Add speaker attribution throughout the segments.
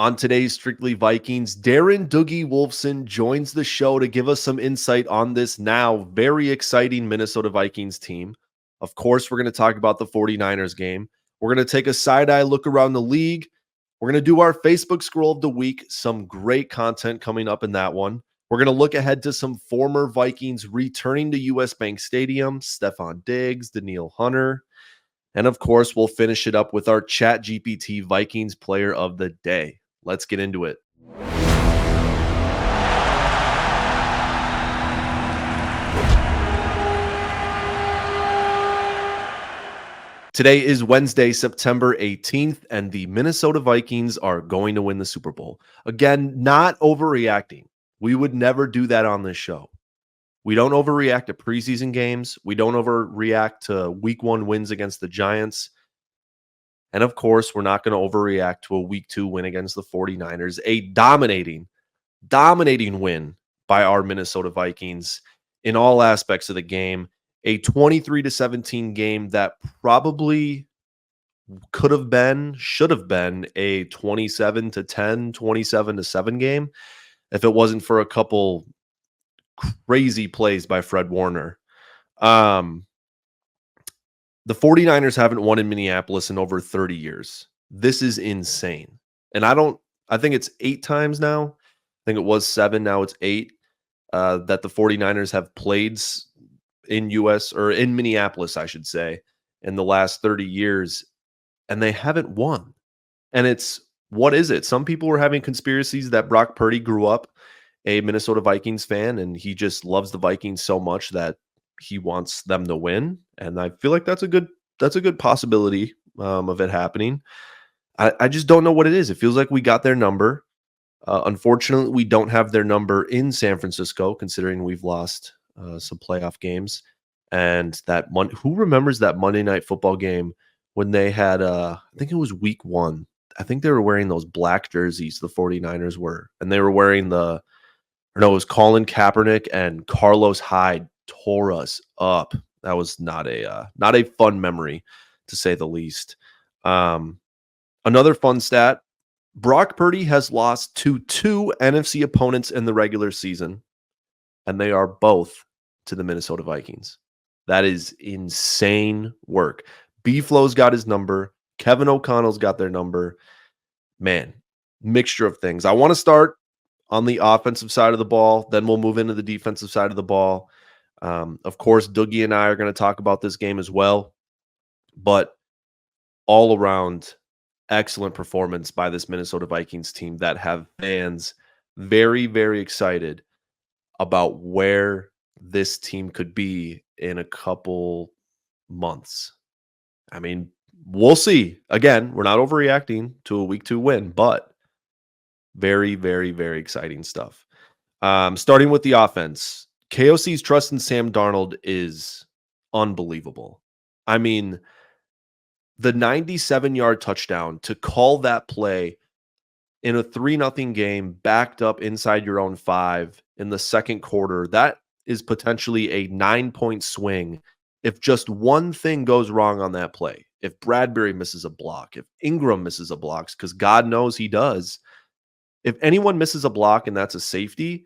Speaker 1: On today's Strictly Vikings, Darren Doogie Wolfson joins the show to give us some insight on this now very exciting Minnesota Vikings team. Of course, we're going to talk about the 49ers game. We're going to take a side-eye look around the league. We're going to do our Facebook scroll of the week. Some great content coming up in that one. We're going to look ahead to some former Vikings returning to US Bank Stadium, Stefon Diggs, Daniil Hunter. And of course, we'll finish it up with our Chat GPT Vikings Player of the Day. Let's get into it. Today is Wednesday, September 18th, and the Minnesota Vikings are going to win the Super Bowl. Again, not overreacting. We would never do that on this show. We don't overreact to preseason games. We don't overreact to week 1 wins against the Giants. And of course, we're not going to overreact to a week 2 win against the 49ers, a dominating win by our Minnesota Vikings in all aspects of the game, a 23-17 game that probably should have been a 27-10, 27-7 game if it wasn't for a couple crazy plays by Fred Warner. The 49ers haven't won in Minneapolis in over 30 years. This is insane. And I think it's 8 times now. I think it was 7, now it's 8 that the 49ers have played in US or in Minneapolis, I should say, in the last 30 years, and they haven't won. And what is it? Some people were having conspiracies that Brock Purdy grew up a Minnesota Vikings fan and he just loves the Vikings so much that he wants them to win, and I feel like that's a good possibility of it happening. I just don't know what it is. It feels like we got their number. Unfortunately, we don't have their number in San Francisco, considering we've lost some playoff games. And who remembers that Monday Night Football game when they had, I think it was week 1. I think they were wearing those black jerseys, the 49ers were. And they were wearing it was Colin Kaepernick and Carlos Hyde tore us up. That was not a fun memory, to say the least. Another fun stat, Brock Purdy has lost to 2 NFC opponents in the regular season, and they are both to the Minnesota Vikings. That is insane work. B-Flow's got his number. Kevin O'Connell's got their number. Man, mixture of things. I want to start on the offensive side of the ball. Then we'll move into the defensive side of the ball. Of course, Doogie and I are going to talk about this game as well. But all around, excellent performance by this Minnesota Vikings team that have fans very, very excited about where this team could be in a couple months. I mean, we'll see. Again, we're not overreacting to a week 2 win, but very, very, very exciting stuff. Starting with the offense, KOC's trust in Sam Darnold is unbelievable. I mean, the 97-yard touchdown, to call that play in a 3-0 game backed up inside your own 5 in the second quarter, that is potentially a 9-point swing if just one thing goes wrong on that play. If Bradbury misses a block, if Ingram misses a block, because God knows he does. If anyone misses a block and that's a safety,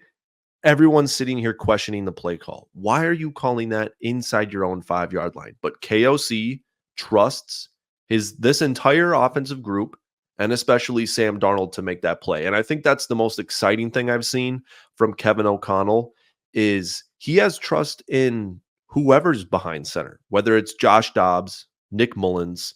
Speaker 1: everyone's sitting here questioning the play call. Why are you calling that inside your own 5-yard line? But KOC trusts this entire offensive group, and especially Sam Darnold, to make that play. And I think that's the most exciting thing I've seen from Kevin O'Connell is he has trust in whoever's behind center, whether it's Josh Dobbs, Nick Mullins,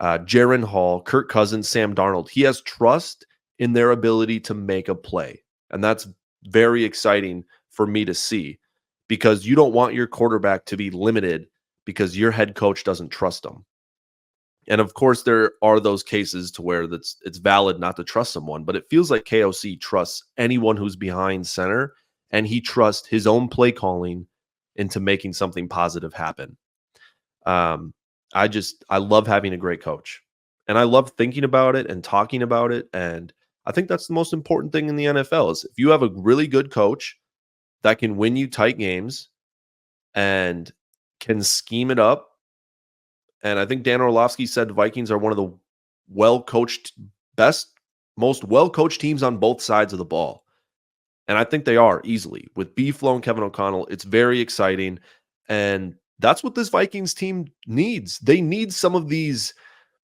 Speaker 1: Jaren Hall, Kirk Cousins, Sam Darnold. He has trust in their ability to make a play. And that's very exciting for me to see, because you don't want your quarterback to be limited because your head coach doesn't trust them. And of course, there are those cases to where it's valid not to trust someone, but it feels like KOC trusts anyone who's behind center, and he trusts his own play calling into making something positive happen. I love having a great coach, and I love thinking about it and talking about it. And I think that's the most important thing in the NFL is if you have a really good coach that can win you tight games and can scheme it up. And I think Dan Orlovsky said the Vikings are one of the well-coached, best most well-coached teams on both sides of the ball. And I think they are easily. With B-Flow and Kevin O'Connell, it's very exciting. And that's what this Vikings team needs. They need some of these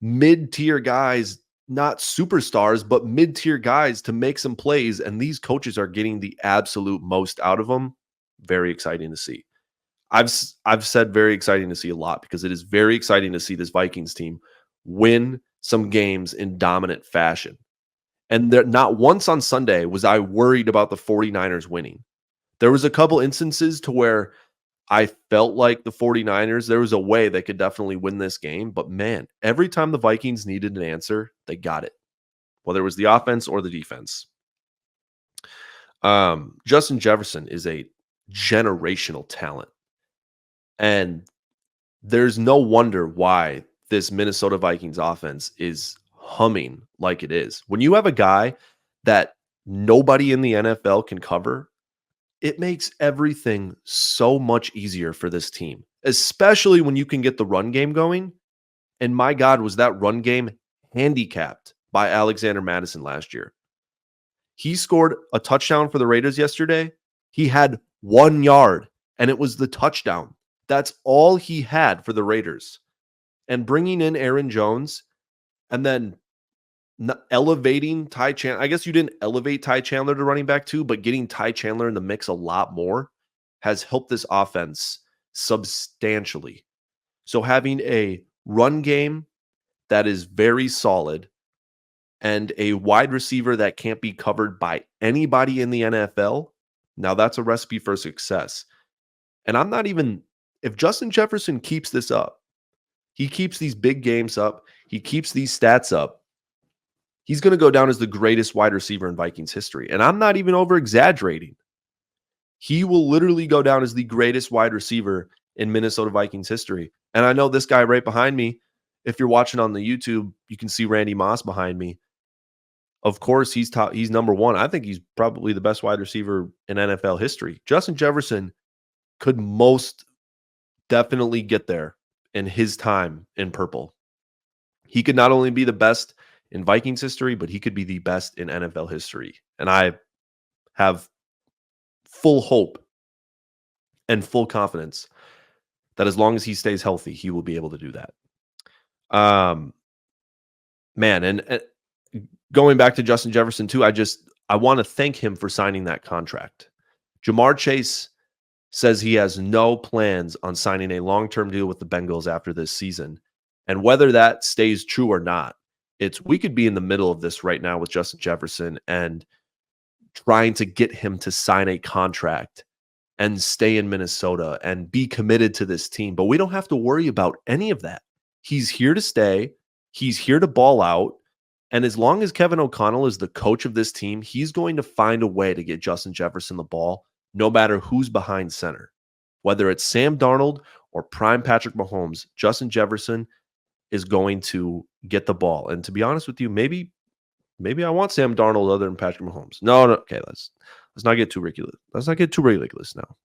Speaker 1: mid-tier guys, not superstars, but mid-tier guys to make some plays. And these coaches are getting the absolute most out of them. Very exciting to see. I've said very exciting to see a lot because it is very exciting to see this Vikings team win some games in dominant fashion. And not once on Sunday was I worried about the 49ers winning. There was a couple instances to where I felt like the 49ers, there was a way they could definitely win this game. But man, every time the Vikings needed an answer, they got it, whether it was the offense or the defense. Justin Jefferson is a generational talent. And there's no wonder why this Minnesota Vikings offense is humming like it is. When you have a guy that nobody in the NFL can cover, it makes everything so much easier for this team, especially when you can get the run game going. And my God, was that run game handicapped by Alexander Madison last year? He scored a touchdown for the Raiders yesterday. He had 1 yard, and it was the touchdown. That's all he had for the Raiders. And bringing in Aaron Jones and then elevating Ty Chandler. I guess you didn't elevate Ty Chandler to running back too, but getting Ty Chandler in the mix a lot more has helped this offense substantially. So having a run game that is very solid and a wide receiver that can't be covered by anybody in the NFL, now that's a recipe for success. And I'm not even, if Justin Jefferson keeps this up, he keeps these big games up, he keeps these stats up, he's going to go down as the greatest wide receiver in Vikings history. And I'm not even over exaggerating. He will literally go down as the greatest wide receiver in Minnesota Vikings history. And I know this guy right behind me, if you're watching on the YouTube, you can see Randy Moss behind me. Of course, he's number one. I think he's probably the best wide receiver in NFL history. Justin Jefferson could most definitely get there in his time in purple. He could not only be the best in Vikings history, but he could be the best in NFL history. And I have full hope and full confidence that as long as he stays healthy, he will be able to do that. Man, and going back to Justin Jefferson too, I want to thank him for signing that contract. Jamar Chase says he has no plans on signing a long-term deal with the Bengals after this season. And whether that stays true or not, we could be in the middle of this right now with Justin Jefferson and trying to get him to sign a contract and stay in Minnesota and be committed to this team. But we don't have to worry about any of that. He's here to stay. He's here to ball out. And as long as Kevin O'Connell is the coach of this team, he's going to find a way to get Justin Jefferson the ball, no matter who's behind center. Whether it's Sam Darnold or prime Patrick Mahomes, Justin Jefferson is going to get the ball. And to be honest with you, maybe I want Sam Darnold other than Patrick Mahomes. No. Okay, let's not get too ridiculous. Let's not get too ridiculous now.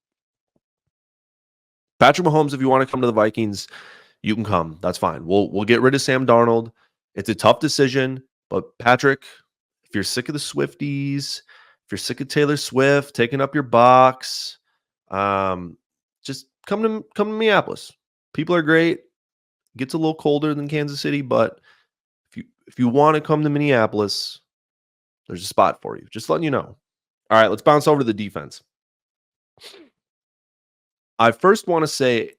Speaker 1: Patrick Mahomes, if you want to come to the Vikings, you can come. That's fine. We'll get rid of Sam Darnold. It's a tough decision, but Patrick, if you're sick of the Swifties, if you're sick of Taylor Swift taking up your box, just come to Minneapolis. People are great. It gets a little colder than Kansas City, but if you want to come to Minneapolis, there's a spot for you. Just letting you know. All right, let's bounce over to the defense. I first want to say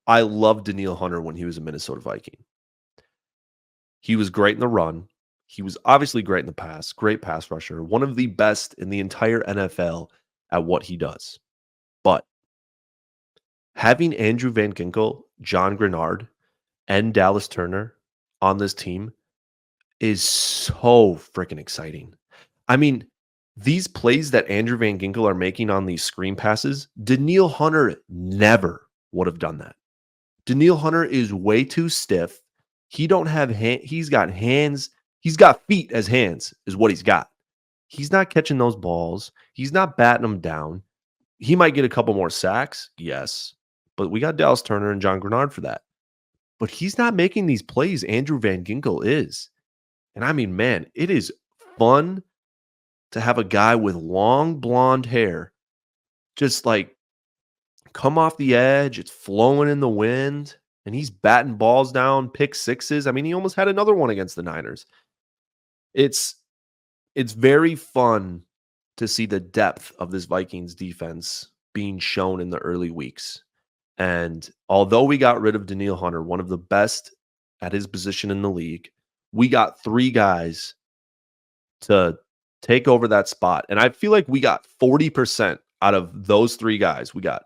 Speaker 1: I loved Danielle Hunter when he was a Minnesota Viking. He was great in the run. He was obviously great in the pass, great pass rusher, one of the best in the entire NFL at what he does. But having Andrew Van Ginkel, John Grenard, and Dallas Turner on this team is so freaking exciting. I mean, these plays that Andrew Van Ginkel are making on these screen passes, Danielle Hunter never would have done that. Danielle Hunter is way too stiff. He don't have he's got hands. He's got feet as hands is what he's got. He's not catching those balls. He's not batting them down. He might get a couple more sacks, yes, but we got Dallas Turner and John Grenard for that. But he's not making these plays Andrew Van Ginkel is. And I mean, man, it is fun to have a guy with long blonde hair just like come off the edge. It's flowing in the wind, and he's batting balls down, pick sixes. I mean, he almost had another one against the Niners. It's it's very fun to see the depth of this Vikings defense being shown in the early weeks. And although we got rid of Daniil Hunter, one of the best at his position in the league, we got three guys to take over that spot. And I feel like we got 40% out of those three guys. We got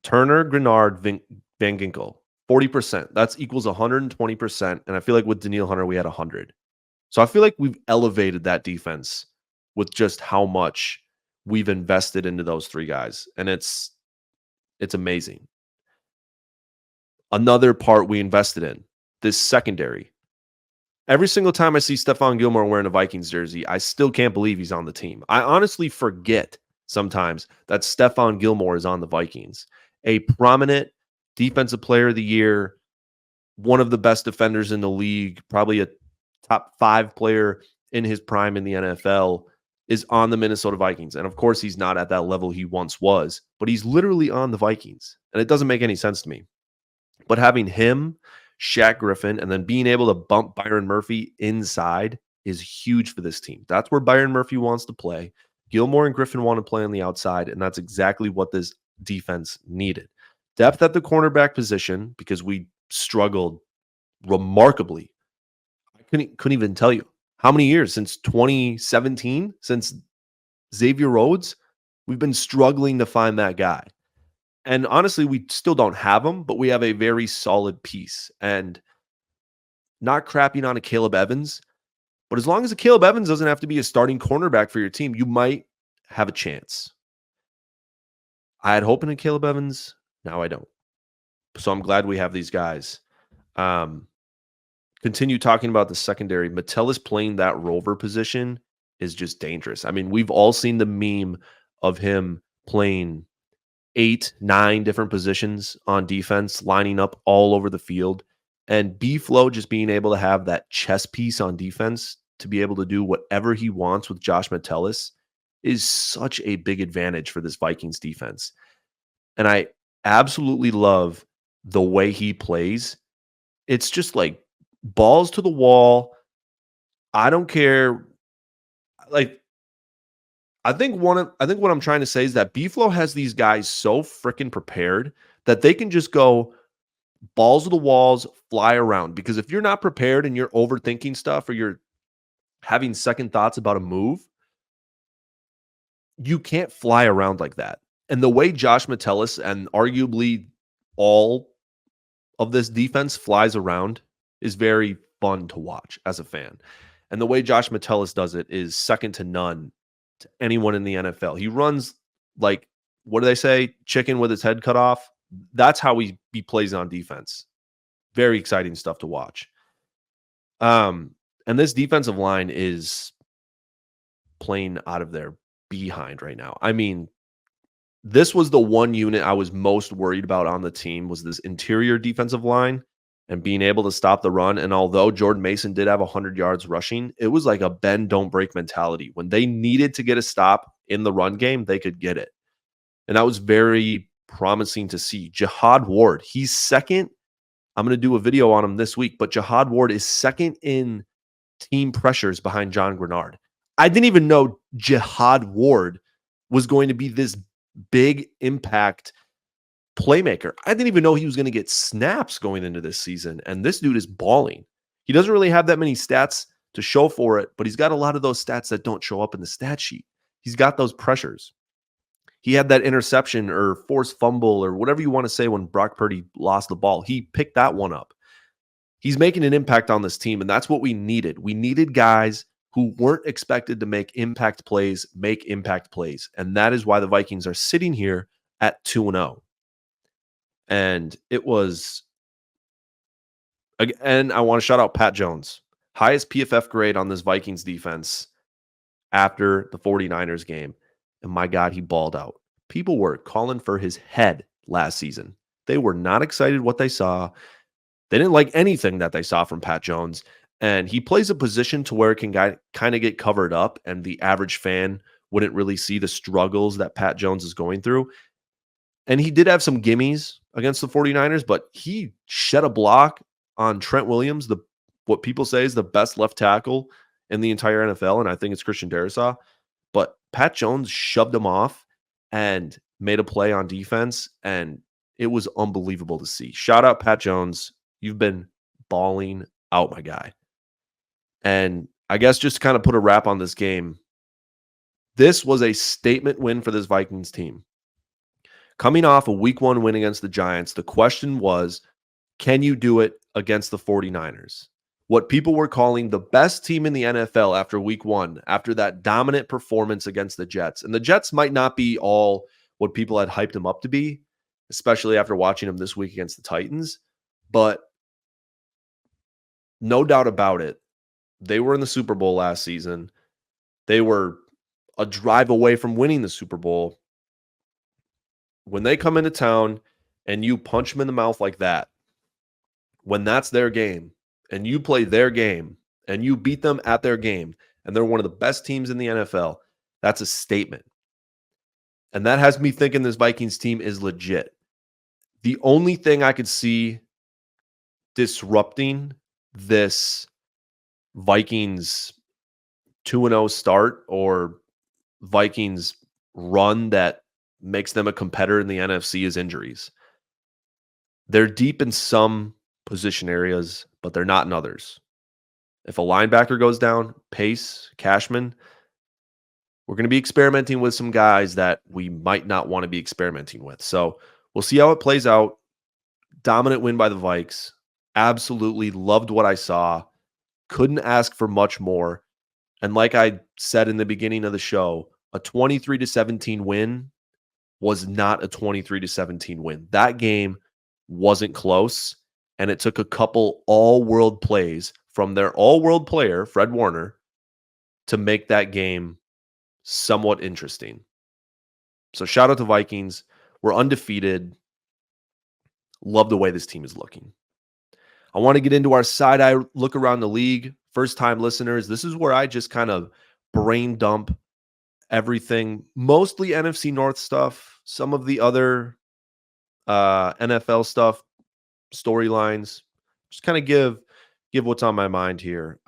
Speaker 1: Turner, Grenard, Van Ginkel. 40%. That's equals 120%. And I feel like with Daniil Hunter, we had 100. So I feel like we've elevated that defense with just how much we've invested into those three guys. And it's amazing. Another part we invested in, this secondary. Every single time I see Stefon Gilmore wearing a Vikings jersey, I still can't believe he's on the team. I honestly forget sometimes that Stefon Gilmore is on the Vikings. A prominent defensive player of the year, one of the best defenders in the league, probably a top 5 player in his prime in the NFL, is on the Minnesota Vikings. And of course, he's not at that level he once was, but he's literally on the Vikings. And it doesn't make any sense to me. But having him, Shaq Griffin, and then being able to bump Byron Murphy inside is huge for this team. That's where Byron Murphy wants to play. Gilmore and Griffin want to play on the outside, and that's exactly what this defense needed. Depth at the cornerback position, because we struggled remarkably. I couldn't even tell you how many years since 2017, since Xavier Rhodes, we've been struggling to find that guy. And honestly, we still don't have him, but we have a very solid piece. And not crapping on a Caleb Evans, but as long as a Caleb Evans doesn't have to be a starting cornerback for your team, you might have a chance. I had hope in a Caleb Evans. Now I don't. So I'm glad we have these guys. Continue talking about the secondary. Metellus playing that rover position is just dangerous. I mean, we've all seen the meme of him playing 8, 9 different positions on defense, lining up all over the field. And B-Flow just being able to have that chess piece on defense to be able to do whatever he wants with Josh Metellus is such a big advantage for this Vikings defense. And I absolutely love the way he plays. It's just like balls to the wall. I don't care. Like, I think what I'm trying to say is that B-Flow has these guys so freaking prepared that they can just go balls to the walls, fly around. Because if you're not prepared and you're overthinking stuff or you're having second thoughts about a move, you can't fly around like that. And the way Josh Metellus and arguably all of this defense flies around is very fun to watch as a fan. And the way Josh Metellus does it is second to none to anyone in the NFL. He runs like, what do they say? Chicken with his head cut off. That's how he plays on defense. Very exciting stuff to watch. And this defensive line is playing out of their behind right now. I mean, this was the one unit I was most worried about on the team was this interior defensive line and being able to stop the run. And although Jordan Mason did have 100 yards rushing, it was like a bend, don't break mentality. When they needed to get a stop in the run game, they could get it. And that was very promising to see. Jihad Ward, he's second. I'm going to do a video on him this week, but Jihad Ward is second in team pressures behind John Grenard. I didn't even know Jihad Ward was going to be this big impact playmaker. I didn't even know he was going to get snaps going into this season, and this dude is balling. He doesn't really have that many stats to show for it, but he's got a lot of those stats that don't show up in the stat sheet. He's got those pressures. He had that interception or forced fumble or whatever you want to say when Brock Purdy lost the ball. He picked that one up. He's making an impact on this team, and that's what we needed. We needed guys who weren't expected to make impact plays. And that is why the Vikings are sitting here at 2-0. And it was, again, I want to shout out Pat Jones. Highest PFF grade on this Vikings defense after the 49ers game. And my God, he balled out. People were calling for his head last season. They were not excited what they saw. They didn't like anything that they saw from Pat Jones. And he plays a position to where it can kind of get covered up and the average fan wouldn't really see the struggles that Pat Jones is going through. And he did have some gimmies against the 49ers, but he shed a block on Trent Williams, the what people say is the best left tackle in the entire NFL, and I think it's Christian Darrisaw. But Pat Jones shoved him off and made a play on defense, and it was unbelievable to see. Shout out Pat Jones. You've been balling out, my guy. And I guess just to kind of put a wrap on this game, this was a statement win for this Vikings team. Coming off a week 1 win against the Giants, the question was, can you do it against the 49ers? What people were calling the best team in the NFL after week 1, after that dominant performance against the Jets. And the Jets might not be all what people had hyped them up to be, especially after watching them this week against the Titans. But no doubt about it, they were in the Super Bowl last season. They were a drive away from winning the Super Bowl. When they come into town and you punch them in the mouth like that, when that's their game and you play their game and you beat them at their game and they're one of the best teams in the NFL, that's a statement. And that has me thinking this Vikings team is legit. The only thing I could see disrupting this Vikings 2-0 start or Vikings run that makes them a competitor in the NFC is injuries. They're deep in some position areas, but they're not in others. If a linebacker goes down, Pace, Cashman, we're going to be experimenting with some guys that we might not want to be experimenting with. So we'll see how it plays out. Dominant win by the Vikes. Absolutely loved what I saw. Couldn't ask for much more. And like I said in the beginning of the show, a 23-17 win was not a 23-17 win. That game wasn't close, and it took a couple all-world plays from their all-world player, Fred Warner, to make that game somewhat interesting. So shout out to Vikings. We're undefeated. Love the way this team is looking. I want to get into our side-eye look around the league. First-time listeners, this is where I just kind of brain dump everything, mostly NFC North stuff, some of the other NFL stuff, storylines. Just kind of give what's on my mind here.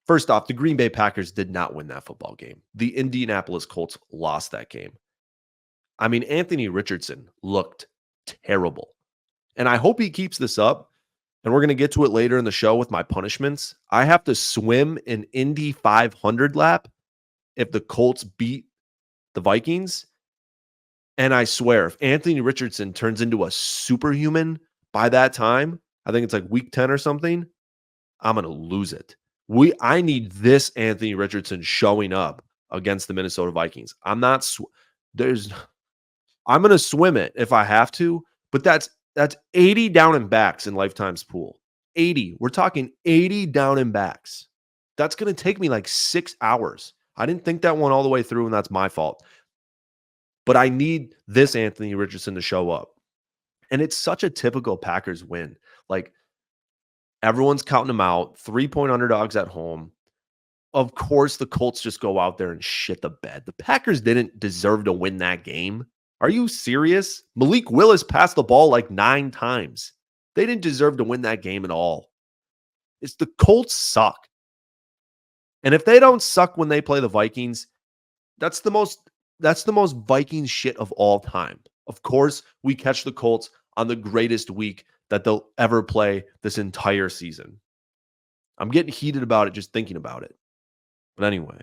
Speaker 1: First off, the Green Bay Packers did not win that football game. The Indianapolis Colts lost that game. I mean, Anthony Richardson looked terrible. And I hope he keeps this up. And we're going to get to it later in the show with my punishments. I have to swim an Indy 500 lap if the Colts beat the Vikings. And I swear, if Anthony Richardson turns into a superhuman by that time, I think it's like week 10 or something, I'm going to lose it. I need this Anthony Richardson showing up against the Minnesota Vikings. I'm going to swim it if I have to, but that's 80 down and backs in Lifetime's pool. 80. We're talking 80 down and backs. That's going to take me like 6 hours. I didn't think that one all the way through, and that's my fault. But I need this Anthony Richardson to show up. And it's such a typical Packers win. Like, everyone's counting them out. 3-point underdogs at home. Of course, the Colts just go out there and shit the bed. The Packers didn't deserve to win that game. Are you serious? Malik Willis passed the ball like 9 times. They didn't deserve to win that game at all. It's the Colts suck. And if they don't suck when they play the Vikings, that's the most Vikings shit of all time. Of course, we catch the Colts on the greatest week that they'll ever play this entire season. I'm getting heated about it just thinking about it. But anyway,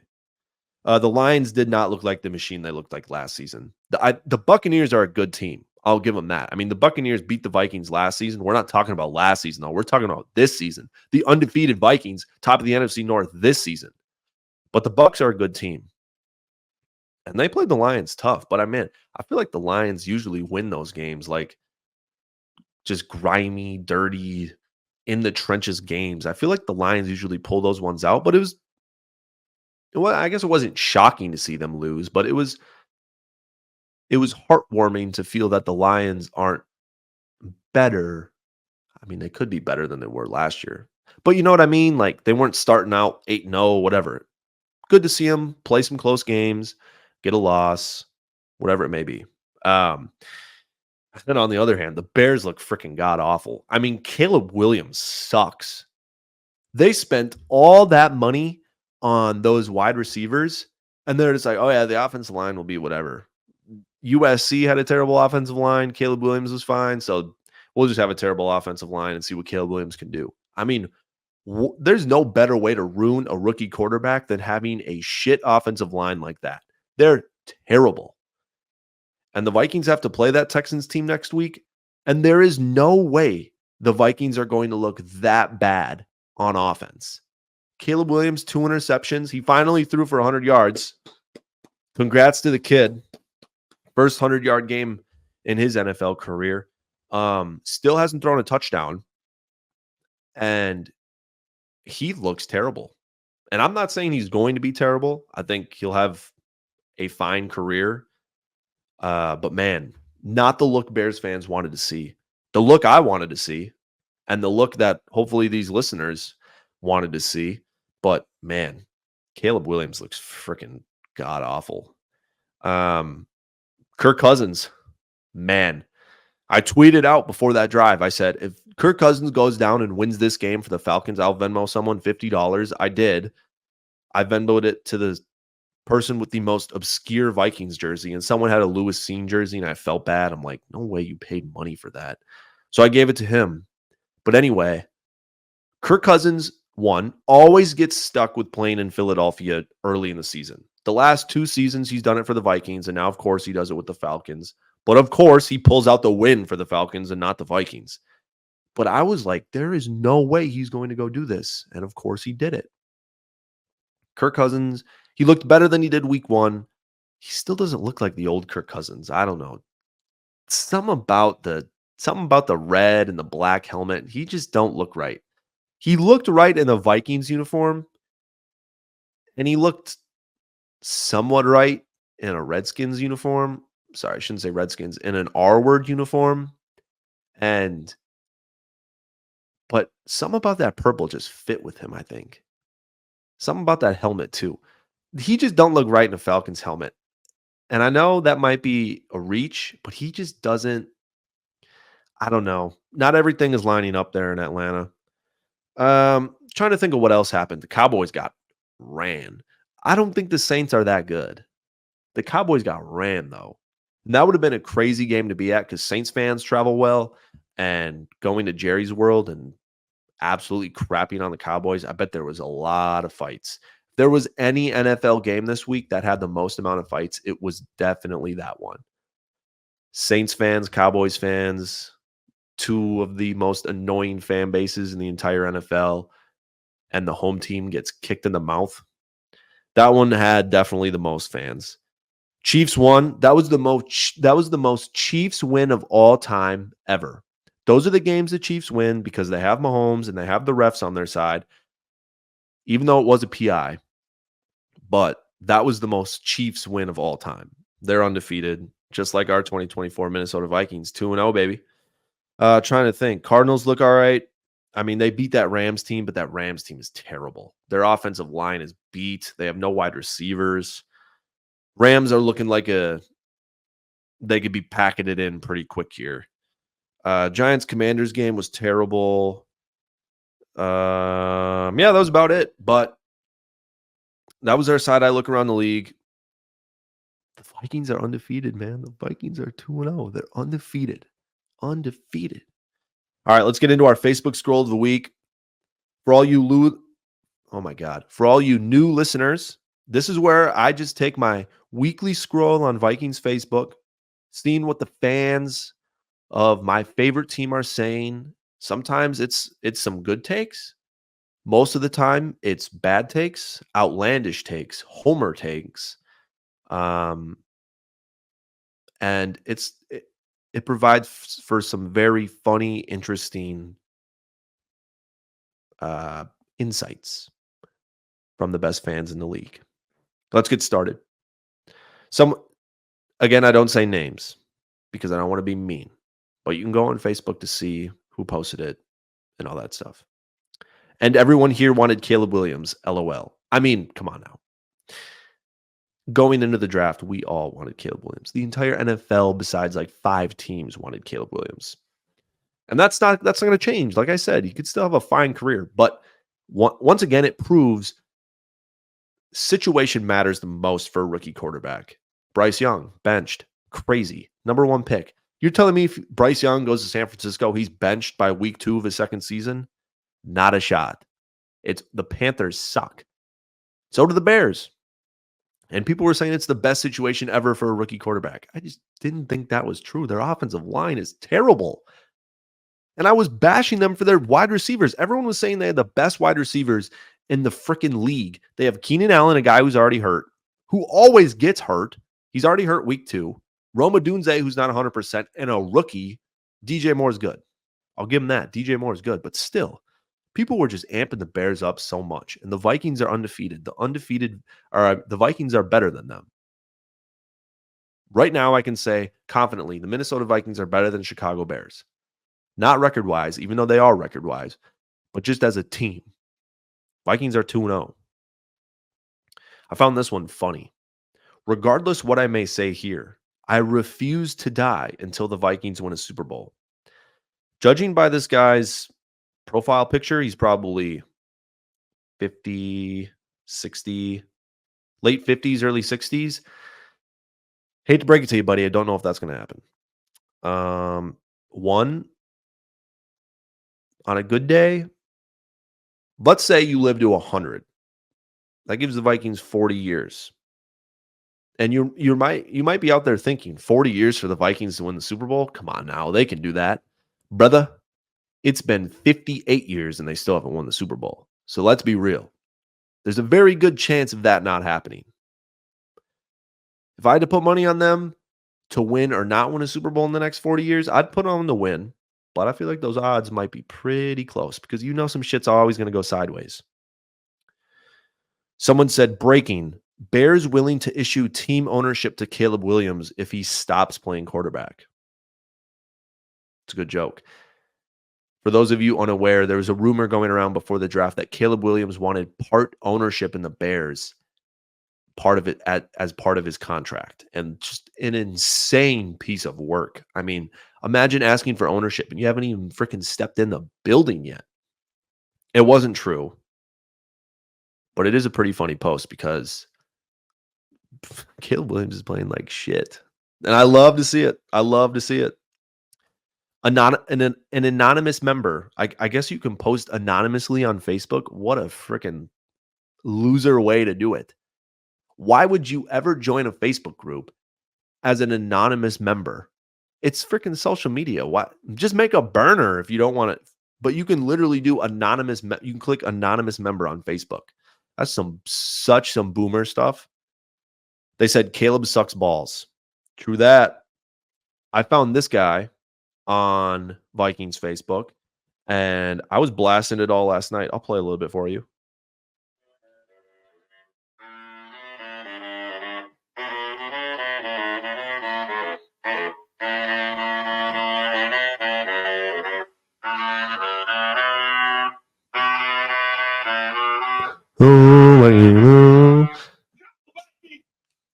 Speaker 1: the Lions did not look like the machine they looked like last season. The Buccaneers are a good team. I'll give them that. I mean, the Buccaneers beat the Vikings last season. We're not talking about last season, though. We're talking about this season. The undefeated Vikings, top of the NFC North this season. But the Bucs are a good team. And they played the Lions tough. But I feel like the Lions usually win those games, like just grimy, dirty, in the trenches games. I feel like the Lions usually pull those ones out. But I guess it wasn't shocking to see them lose, but it was heartwarming to feel that the Lions aren't better. I mean, they could be better than they were last year. But you know what I mean? Like, they weren't starting out 8-0, whatever. Good to see them play some close games, get a loss, whatever it may be. Um, then on the other hand, the Bears look freaking god awful. I mean, Caleb Williams sucks. They spent all that money on those wide receivers, and they're just like, oh, yeah, the offensive line will be whatever. USC had a terrible offensive line. Caleb Williams was fine. So we'll just have a terrible offensive line and see what Caleb Williams can do. I mean, there's no better way to ruin a rookie quarterback than having a shit offensive line like that. They're terrible. And the Vikings have to play that Texans team next week. And there is no way the Vikings are going to look that bad on offense. Caleb Williams, 2 interceptions. He finally threw for 100 yards. Congrats to the kid. First 100-yard game in his NFL career. Still hasn't thrown a touchdown. And he looks terrible. And I'm not saying he's going to be terrible. I think he'll have a fine career. But man, not the look Bears fans wanted to see. The look I wanted to see, and the look that hopefully these listeners wanted to see. But man, Caleb Williams looks freaking god awful. Kirk Cousins, man. I tweeted out before that drive. I said, if Kirk Cousins goes down and wins this game for the Falcons, I'll Venmo someone $50. I did. I Venmoed it to the person with the most obscure Vikings jersey, and someone had a Lewis Cine jersey, and I felt bad. I'm like, no way you paid money for that. So I gave it to him. But anyway, Kirk Cousins, one, always gets stuck with playing in Philadelphia early in the season. The last 2 seasons, he's done it for the Vikings, and now, of course, he does it with the Falcons. But, of course, he pulls out the win for the Falcons and not the Vikings. But I was like, there is no way he's going to go do this. And, of course, he did it. Kirk Cousins, he looked better than he did week 1. He still doesn't look like the old Kirk Cousins. I don't know. Something about the red and the black helmet. He just don't look right. He looked right in the Vikings uniform, and he looked somewhat right in a Redskins uniform. Sorry, I shouldn't say Redskins, in an R-word uniform. But something about that purple just fit with him, I think. Something about that helmet, too. He just don't look right in a Falcons helmet. And I know that might be a reach, but he just doesn't. I don't know. Not everything is lining up there in Atlanta. Trying to think of what else happened. The Cowboys got ran. I don't think the Saints are that good. The Cowboys got ran, though. And that would have been a crazy game to be at because Saints fans travel well, and going to Jerry's World and absolutely crapping on the Cowboys. I bet there was a lot of fights. If there was any NFL game this week that had the most amount of fights, it was definitely that one. Saints fans, Cowboys fans, 2 of the most annoying fan bases in the entire NFL, and the home team gets kicked in the mouth. That one had definitely the most fans. Chiefs won. That was the most Chiefs win of all time ever. Those are the games the Chiefs win because they have Mahomes and they have the refs on their side, even though it was a PI. But that was the most Chiefs win of all time. They're undefeated, just like our 2024 Minnesota Vikings, 2-0, baby. Trying to think. Cardinals look all right. I mean, they beat that Rams team, but that Rams team is terrible. Their offensive line is beat. They have no wide receivers. Rams are looking like they could be packing it in pretty quick here. Giants-Commanders game was terrible. Yeah, that was about it. But that was our side eye look around the league. The Vikings are undefeated, man. The Vikings are 2-0. They're undefeated. Undefeated. All right, let's get into our Facebook scroll of the week. For all you for all you new listeners, this is where I just take my weekly scroll on Vikings Facebook, seeing what the fans of my favorite team are saying. Sometimes it's some good takes. Most of the time, it's bad takes, outlandish takes, homer takes. And it provides for some very funny, interesting insights from the best fans in the league. Let's get started. Again, I don't say names because I don't want to be mean, but you can go on Facebook to see who posted it and all that stuff. And everyone here wanted Caleb Williams, LOL. I mean, come on now. Going into the draft, we all wanted Caleb Williams. The entire NFL, besides like 5 teams, wanted Caleb Williams. And that's not going to change. Like I said, he could still have a fine career. But once again, it proves situation matters the most for a rookie quarterback. Bryce Young, benched. Crazy. Number 1 pick. You're telling me if Bryce Young goes to San Francisco, he's benched by week 2 of his second season? Not a shot. It's the Panthers suck. So do the Bears. And people were saying it's the best situation ever for a rookie quarterback. I just didn't think that was true. Their offensive line is terrible. And I was bashing them for their wide receivers. Everyone was saying they had the best wide receivers in the freaking league. They have Keenan Allen, a guy who's already hurt, who always gets hurt. He's already hurt week 2. Roma Dunze, who's not 100%, and a rookie. DJ Moore is good. I'll give him that. DJ Moore is good. But still, people were just amping the Bears up so much. And the Vikings are undefeated. The Vikings are better than them. Right now, I can say confidently the Minnesota Vikings are better than Chicago Bears. Not record-wise, even though they are record-wise, but just as a team. Vikings are 2-0. I found this one funny. Regardless what I may say here, I refuse to die until the Vikings win a Super Bowl. Judging by this guy's profile picture, he's probably 50, 60, late 50s, early 60s. Hate to break it to you, buddy. I don't know if that's going to happen. One, on a good day, let's say you live to 100. That gives the Vikings 40 years. And you might be out there thinking 40 years for the Vikings to win the Super Bowl? Come on now, they can do that. Brother, it's been 58 years and they still haven't won the Super Bowl. So let's be real. There's a very good chance of that not happening. If I had to put money on them to win or not win a Super Bowl in the next 40 years, I'd put on them to win. But I feel like those odds might be pretty close because some shit's always going to go sideways. Someone said, breaking, Bears willing to issue team ownership to Caleb Williams if he stops playing quarterback. It's a good joke. For those of you unaware, there was a rumor going around before the draft that Caleb Williams wanted part ownership in the Bears, part of it as part of his contract, and just an insane piece of work. I mean, imagine asking for ownership and you haven't even freaking stepped in the building yet. It wasn't true, but it is a pretty funny post because Caleb Williams is playing like shit. And I love to see it. I love to see it. An anonymous member. I guess you can post anonymously on Facebook. What a freaking loser way to do it. Why would you ever join a Facebook group as an anonymous member? It's freaking social media. Why? Just make a burner if you don't want it. But you can literally do anonymous. You can click anonymous member on Facebook. That's some boomer stuff. They said Caleb sucks balls. True that. I found this guy on Vikings Facebook, and I was blasting it all last night. I'll play a little bit for you.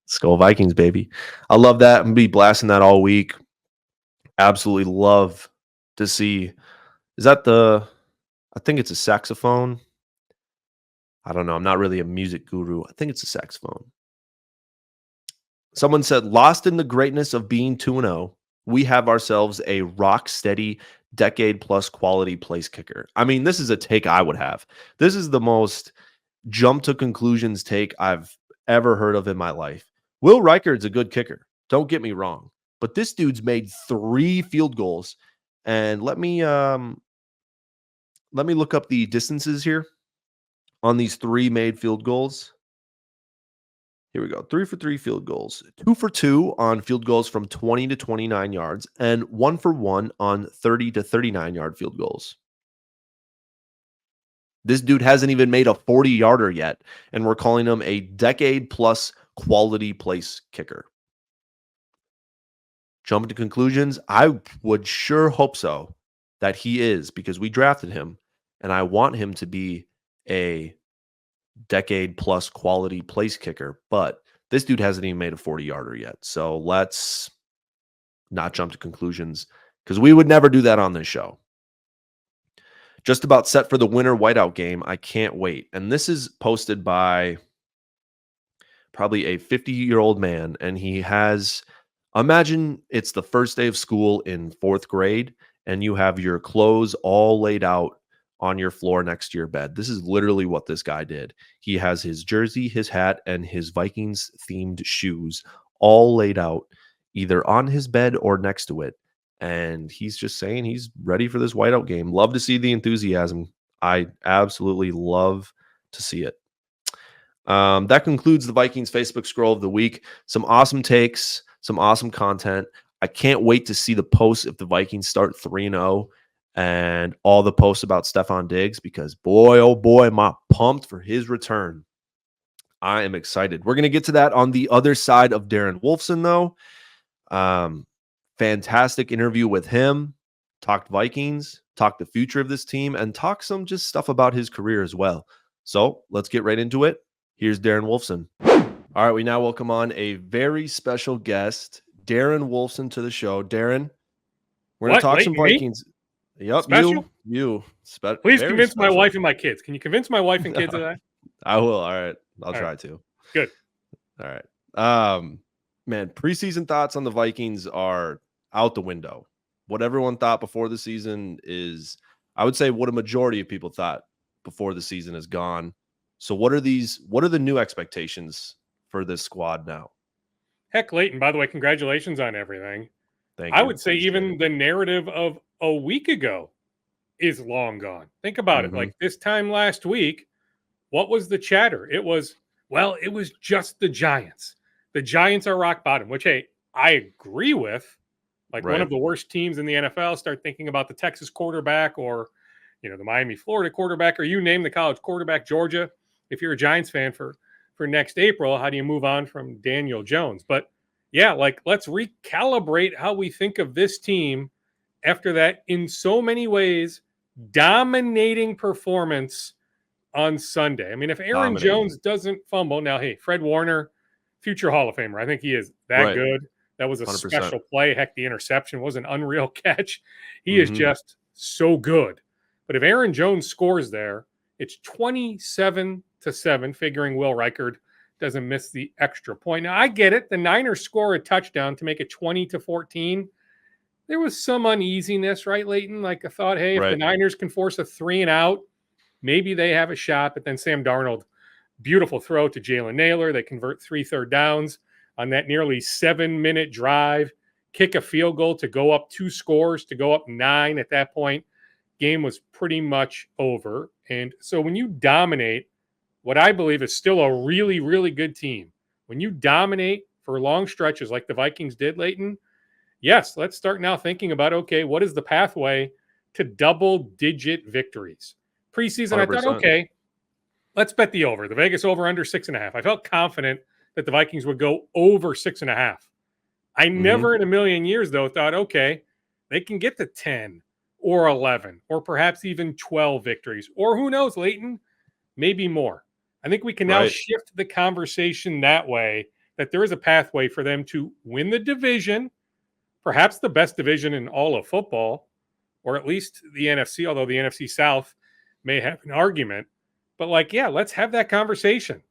Speaker 1: Let's go Vikings, baby. I love that. I'm going to be blasting that all week. Absolutely love to see. Is that I think it's a saxophone. I don't know. I'm not really a music guru. I think it's a saxophone. Someone said, lost in the greatness of being 2-0, we have ourselves a rock steady, decade plus quality place kicker. I mean, this is a take I would have. This is the most jump to conclusions take I've ever heard of in my life. Will Reichard's a good kicker. Don't get me wrong. But this dude's made 3 field goals. And let me look up the distances here on these 3 made field goals. Here we go. 3 for 3 field goals. 2 for 2 on field goals from 20 to 29 yards. And 1 for 1 on 30 to 39-yard field goals. This dude hasn't even made a 40-yarder yet. And we're calling him a decade-plus quality place kicker. Jumping to conclusions, I would sure hope so that he is, because we drafted him. and I want him to be a decade plus quality place kicker, but this dude hasn't even made a 40-yarder yet. So let's not jump to conclusions because we would never do that on this show. Just about set for the winter whiteout game. I can't wait. And this is posted by probably a 50-year-old man, and he has, imagine it's the first day of school in 4th grade, and you have your clothes all laid out on your floor next to your bed. This is literally what this guy did. He has his jersey, his hat, and his Vikings themed shoes all laid out either on his bed or next to it. And he's just saying he's ready for this whiteout game. Love to see the enthusiasm. I absolutely love to see it. That concludes the Vikings Facebook scroll of the week. Some awesome takes, some awesome content. I can't wait to see the posts if the Vikings start 3-0 and all the posts about Stefon Diggs because boy, oh boy, am I pumped for his return. I am excited. We're going to get to that on the other side of Darren Wolfson, though. Fantastic interview with him. Talked Vikings, talked the future of this team, and talked some just stuff about his career as well. So let's get right into it. Here's Darren Wolfson. All right, we now welcome on a very special guest, Darren Wolfson, to the show. Darren, we're going to talk some Vikings. Me? Yep,
Speaker 2: special?
Speaker 1: you.
Speaker 2: Please convince my wife and my kids. Can you convince my wife and kids of that?
Speaker 1: I will. All right, I'll try to.
Speaker 2: Good.
Speaker 1: All right. Man, preseason thoughts on the Vikings are out the window. What everyone thought before the season is, I would say, what a majority of people thought before the season is gone. So what are the new expectations for this squad now?
Speaker 2: Heck, Leighton, by the way, congratulations on everything.
Speaker 1: Thank you.
Speaker 2: I would say even the narrative of a week ago is long gone. Think about it. Like this time last week, what was the chatter? It was just the Giants. The Giants are rock bottom, which, hey, I agree with. Like one of the worst teams in the NFL, start thinking about the Texas quarterback or, the Miami, Florida quarterback, or you name the college quarterback, Georgia. If you're a Giants fan for next April, how do you move on from Daniel Jones? But yeah, let's recalibrate how we think of this team after that, in so many ways, dominating performance on Sunday. I mean, if Aaron Jones doesn't fumble, now, hey, Fred Warner, future Hall of Famer. I think he is that good. That was a 100%. Special play. Heck, the interception was an unreal catch. He is just so good. But if Aaron Jones scores there, it's 27-7, figuring Will Reichard doesn't miss the extra point. Now, I get it. The Niners score a touchdown to make it 20-14. There was some uneasiness, right, Leighton? Like I thought, hey, if the Niners can force a 3-and-out, maybe they have a shot. But then Sam Darnold, beautiful throw to Jalen Naylor. They convert 3 third downs on that nearly 7-minute drive, kick a field goal to go up 2 scores, to go up 9 at that point. Game was pretty much over. And so when you dominate what I believe is still a really, really good team, when you dominate for long stretches like the Vikings did, Leighton, yes, let's start now thinking about, okay, what is the pathway to double-digit victories? Preseason, 100%. I thought, okay, let's bet the over. The Vegas over under 6.5. I felt confident that the Vikings would go over 6.5. I never in a million years, though, thought, okay, they can get to 10 or 11 or perhaps even 12 victories. Or who knows, Leighton, maybe more. I think we can now shift the conversation that way, that there is a pathway for them to win the division, perhaps the best division in all of football, or at least the NFC, although the NFC South may have an argument. But let's have that conversation.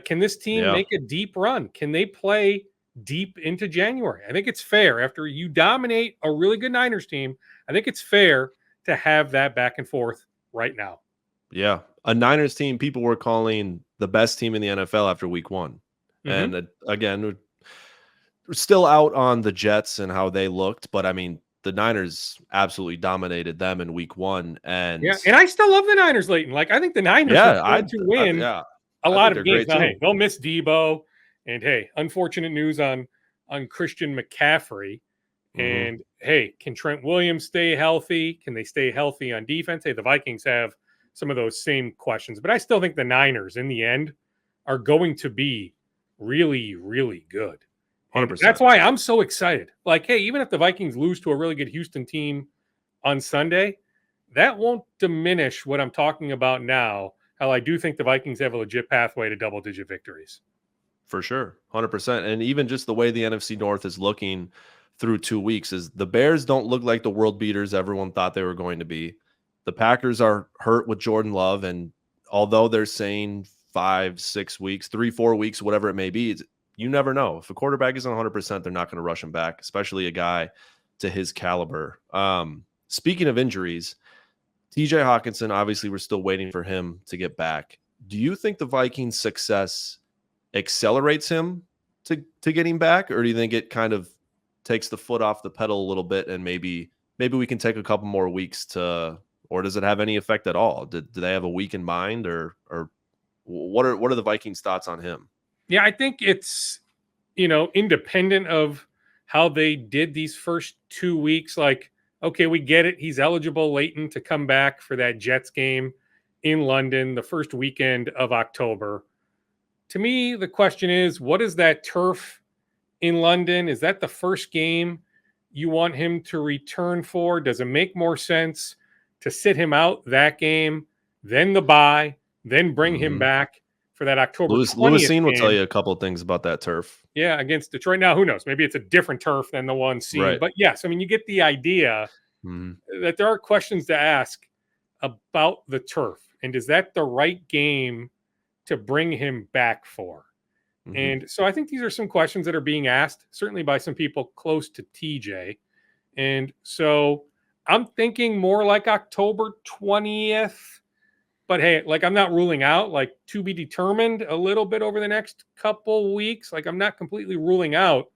Speaker 2: Can this team make a deep run? Can they play deep into January? I think it's fair after you dominate a really good Niners team. I think it's fair to have that back and forth right now.
Speaker 1: Yeah. A Niners team people were calling the best team in the NFL after week 1. And again, we're still out on the Jets and how they looked. But I mean, the Niners absolutely dominated them in week 1. And
Speaker 2: I still love the Niners, Leighton. I think the Niners are going to win a lot of games. Now, hey, they'll miss Debo. And hey, unfortunate news on Christian McCaffrey. And hey, can Trent Williams stay healthy? Can they stay healthy on defense? Hey, the Vikings have some of those same questions. But I still think the Niners, in the end, are going to be really, really good. 100%. That's why I'm so excited. Hey, even if the Vikings lose to a really good Houston team on Sunday, that won't diminish what I'm talking about now, how I do think the Vikings have a legit pathway to double-digit victories.
Speaker 1: For sure, 100%. And even just the way the NFC North is looking through 2 weeks is the Bears don't look like the world beaters everyone thought they were going to be. The Packers are hurt with Jordan Love, and although they're saying 5, 6 weeks, 3, 4 weeks, whatever it may be, you never know. If a quarterback isn't 100%, they're not going to rush him back, especially a guy to his caliber. Speaking of injuries, TJ Hawkinson, obviously, we're still waiting for him to get back. Do you think the Vikings' success accelerates him to getting back, or do you think it kind of takes the foot off the pedal a little bit and maybe we can take a couple more weeks to, or does it have any effect at all? Do they have a week in mind, or what are the Vikings' thoughts on him?
Speaker 2: Yeah, I think it's, independent of how they did these first 2 weeks. Like, okay, we get it. He's eligible, Leighton, to come back for that Jets game in London the first weekend of October. To me, the question is, what is that turf in London? Is that the first game you want him to return for? Does it make more sense to sit him out that game, then the bye, then bring him back for that October 20th
Speaker 1: Lewis
Speaker 2: game?
Speaker 1: will tell you a couple of things about that turf.
Speaker 2: Yeah, against Detroit. Now, who knows? Maybe it's a different turf than the one seen.
Speaker 1: Right.
Speaker 2: But yes, I mean, you get the idea that there are questions to ask about the turf. And is that the right game to bring him back for? And so I think these are some questions that are being asked, certainly by some people close to TJ. And so I'm thinking more like October 20th. But hey, like, I'm not ruling out, like, to be determined a little bit over the next couple weeks. Like, I'm not completely ruling out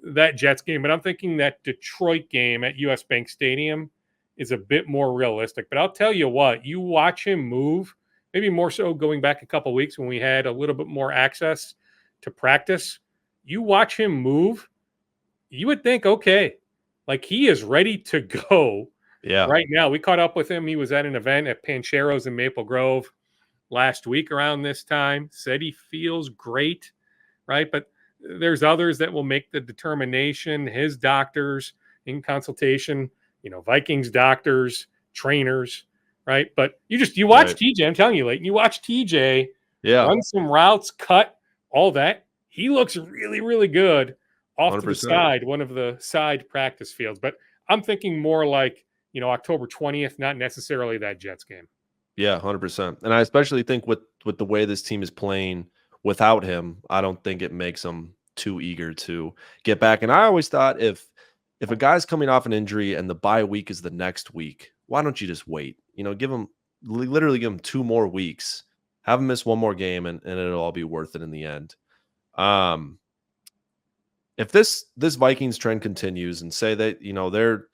Speaker 2: that Jets game, but I'm thinking that Detroit game at US Bank Stadium is a bit more realistic. But I'll tell you what, you watch him move, maybe more so going back a couple weeks when we had a little bit more access to practice. You watch him move, you would think, okay, like, he is ready to go.
Speaker 1: Yeah.
Speaker 2: Right now. We caught up with him. He was at an event at Pancheros in Maple Grove last week around this time. Said he feels great, right? But there's others that will make the determination. His doctors in consultation, Vikings doctors, trainers, right? But you watch
Speaker 1: Right.
Speaker 2: TJ. I'm telling you, Leighton, you watch TJ
Speaker 1: Yeah.
Speaker 2: run some routes, cut, all that. He looks really, really good off
Speaker 1: 100%.
Speaker 2: to the side, one of the side practice fields. But I'm thinking more like, October 20th, not necessarily that Jets game.
Speaker 1: Yeah, 100%. And I especially think with the way this team is playing without him, I don't think it makes them too eager to get back. And I always thought if a guy's coming off an injury and the bye week is the next week, why don't you just wait? Literally give him 2 more weeks, have him miss 1 more game, and it'll all be worth it in the end. If this Vikings trend continues and say that, they're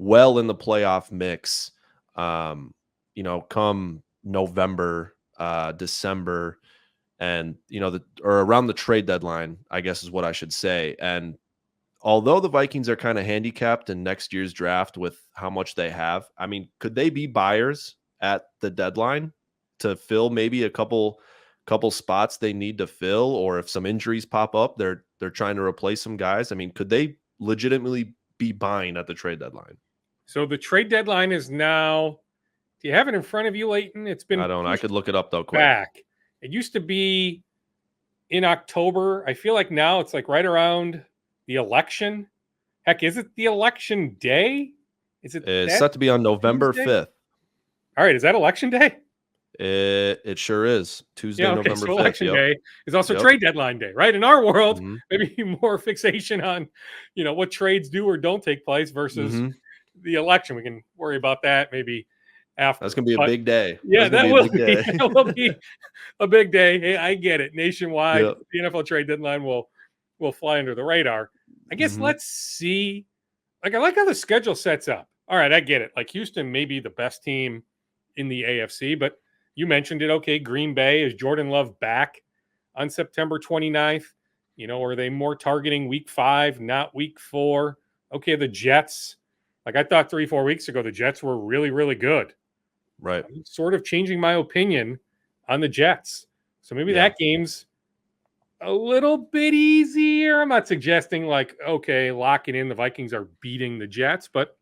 Speaker 1: well in the playoff mix, come November, December, and or around the trade deadline, I guess is what I should say. And although the Vikings are kind of handicapped in next year's draft with how much they have, I mean, could they be buyers at the deadline to fill maybe a couple spots they need to fill, or if some injuries pop up, they're trying to replace some guys? I mean, could they legitimately be buying at the trade deadline?
Speaker 2: So the trade deadline is now. Do you have it in front of you, Leighton? It's been.
Speaker 1: I don't. I could look it up though. Quick.
Speaker 2: Back. It used to be in October. I feel like now it's like right around the election. Heck, is it the election day? Is it?
Speaker 1: It's set to be on November 5th.
Speaker 2: All right, is that election day?
Speaker 1: It sure is. Tuesday, November 5th.
Speaker 2: So election day is also trade deadline day, right? In our world, maybe more fixation on, what trades do or don't take place versus the election. We can worry about that maybe after.
Speaker 1: That's going to be a big day.
Speaker 2: Yeah, that will be. That will be a big day. Hey, I get it. Nationwide, the NFL trade deadline will fly under the radar. I guess let's see. Like, I like how the schedule sets up. All right, I get it. Like, Houston may be the best team in the AFC, but you mentioned it. Okay, Green Bay, is Jordan Love back on September 29th? Are they more targeting week 5, not week 4? Okay, the Jets. Like, I thought 3-4 weeks ago, the Jets were really, really good.
Speaker 1: Right.
Speaker 2: I'm sort of changing my opinion on the Jets. So maybe that game's a little bit easier. I'm not suggesting like, okay, locking in the Vikings are beating the Jets, but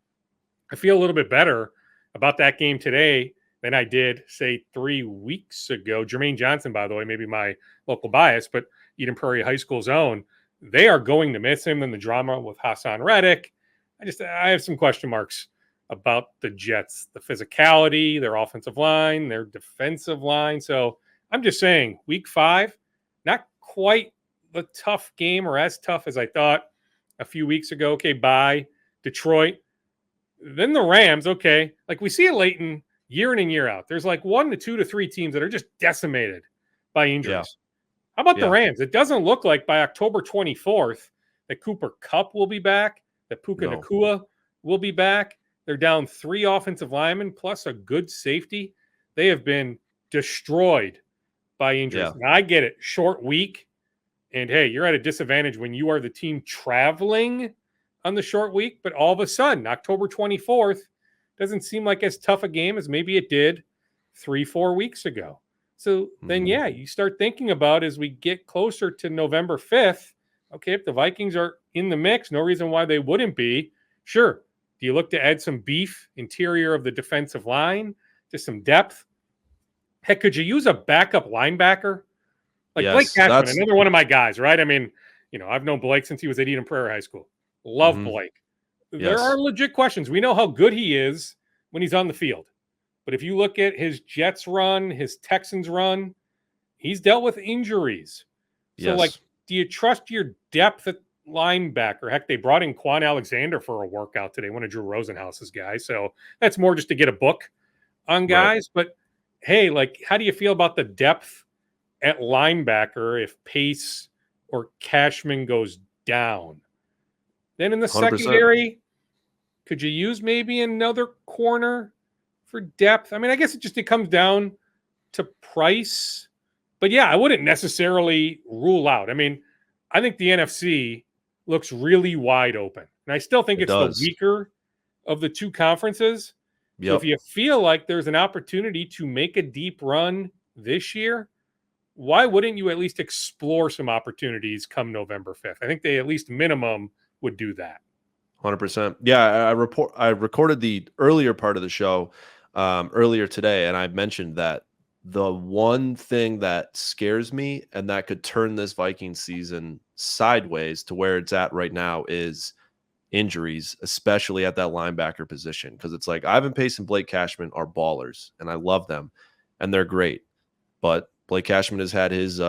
Speaker 2: I feel a little bit better about that game today than I did, say, 3 weeks ago. Jermaine Johnson, by the way, maybe my local bias, but Eden Prairie High School's own. They are going to miss him in the drama with Hassan Reddick. I have some question marks about the Jets, the physicality, their offensive line, their defensive line. So I'm just saying, week 5, not quite the tough game or as tough as I thought a few weeks ago. Okay, bye, Detroit. Then the Rams, okay. Like we see it late in year in and year out. There's like 1 to 2 to 3 teams that are just decimated by injuries. How about the Rams? It doesn't look like by October 24th that Cooper Kupp will be back, that Puka Nacua will be back. They're down 3 offensive linemen plus a good safety. They have been destroyed by injuries. Now, I get it. Short week. And, hey, you're at a disadvantage when you are the team traveling on the short week. But all of a sudden, October 24th doesn't seem like as tough a game as maybe it did 3-4 weeks ago. So then, you start thinking about as we get closer to November 5th, okay, if the Vikings are in the mix, no reason why they wouldn't be. Sure. Do you look to add some beef, interior of the defensive line, just some depth? Heck, could you use a backup linebacker? Like Blake Cashman, another one of my guys, right? I mean, I've known Blake since he was at Eden Prairie High School. Love Blake. There are legit questions. We know how good he is when he's on the field. But if you look at his Jets run, his Texans run, he's dealt with injuries. So, do you trust your depth at linebacker? Heck, they brought in Quan Alexander for a workout today, one of Drew Rosenhaus's guys. So that's more just to get a book on guys. Right. But, hey, how do you feel about the depth at linebacker if Pace or Cashman goes down? Then in the 100%. Secondary, could you use maybe another corner for depth? I mean, I guess it comes down to price. But, I wouldn't necessarily rule out. I mean, I think the NFC looks really wide open. And I still think it's the weaker of the 2 conferences. Yep. So if you feel like there's an opportunity to make a deep run this year, why wouldn't you at least explore some opportunities come November 5th? I think they at least minimum would do that.
Speaker 1: 100%. Yeah, I recorded the earlier part of the show earlier today, and I mentioned that the one thing that scares me and that could turn this Vikings season sideways to where it's at right now is injuries, especially at that linebacker position. Because it's like Ivan Pace and Blake Cashman are ballers, and I love them, and they're great. But Blake Cashman has had his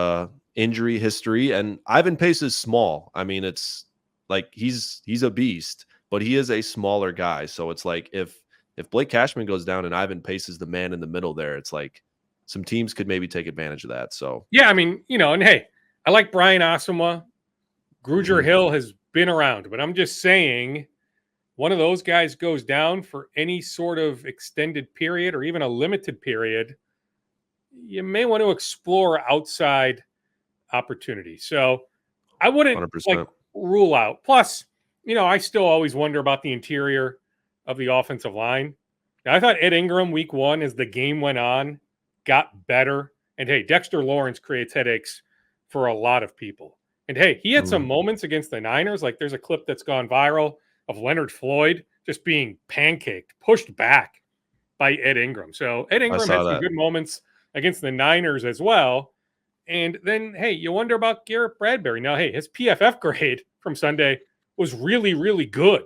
Speaker 1: injury history, and Ivan Pace is small. I mean, it's like he's a beast, but he is a smaller guy. So it's like if Blake Cashman goes down and Ivan Pace is the man in the middle there, it's like some teams could maybe take advantage of that. So
Speaker 2: I mean, and hey, I like Brian Asamoah. Grugier Hill has been around, but I'm just saying one of those guys goes down for any sort of extended period or even a limited period, you may want to explore outside opportunities. So I wouldn't 100%. Rule out. Plus, I still always wonder about the interior of the offensive line. Now, I thought Ed Ingram week 1, as the game went on, got better. And hey, Dexter Lawrence creates headaches for a lot of people. And hey, he had some moments against the Niners. Like there's a clip that's gone viral of Leonard Floyd just being pancaked, pushed back by Ed Ingram. So Ed Ingram had some good moments against the Niners as well. And then, hey, you wonder about Garrett Bradbury. Now, hey, his PFF grade from Sunday was really, really good.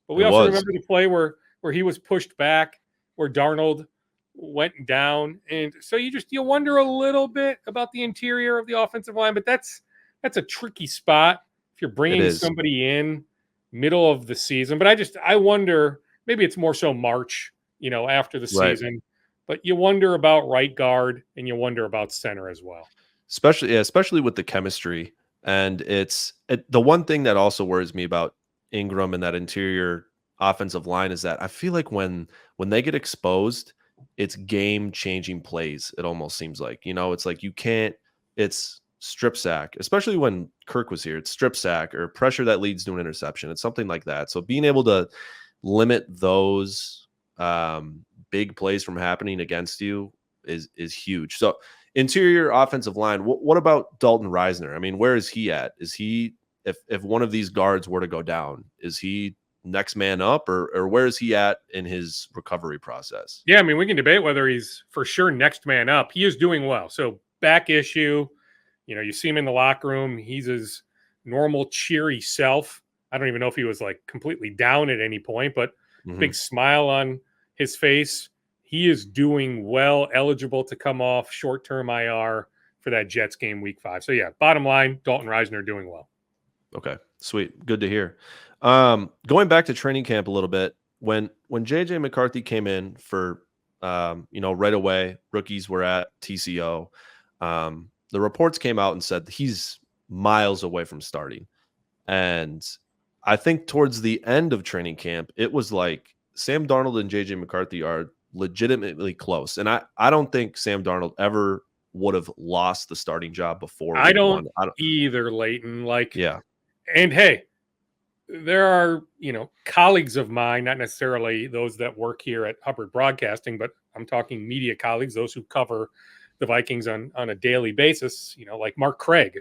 Speaker 2: But we also remember the play where he was pushed back, where Darnold went down. And so you wonder a little bit about the interior of the offensive line. But that's a tricky spot if you're bringing somebody in middle of the season. But I wonder, maybe it's more so March, after the season. But you wonder about right guard and you wonder about center as well.
Speaker 1: Especially with the chemistry. And the one thing that also worries me about Ingram and that interior offensive line is that I feel like when they get exposed, it's game-changing plays. It almost seems like, it's like it's strip sack, especially when Kirk was here. It's strip sack or pressure that leads to an interception. It's something like that. So being able to limit those big plays from happening against you is huge. So interior offensive line, what about Dalton Reisner? I mean, where is he at? Is he, if one of these guards were to go down, is he next man up, or where is he at in his recovery process?
Speaker 2: Yeah, I mean, we can debate whether he's for sure next man up. He is doing well. So back issue, you see him in the locker room. He's his normal cheery self. I don't even know if he was like completely down at any point, but big smile on his face. He is doing well, eligible to come off short-term IR for that Jets game week 5. So yeah, bottom line, Dalton Risner doing well.
Speaker 1: Okay, sweet. Good to hear. Going back to training camp a little bit, when JJ McCarthy came in for right away, rookies were at TCO. The reports came out and said he's miles away from starting. And I think towards the end of training camp, it was like Sam Darnold and JJ McCarthy are legitimately close. And I don't think Sam Darnold ever would have lost the starting job before.
Speaker 2: I don't either, Leighton.
Speaker 1: Yeah.
Speaker 2: And hey, there are, colleagues of mine, not necessarily those that work here at Hubbard Broadcasting, but I'm talking media colleagues, those who cover the Vikings on a daily basis, like Mark Craig,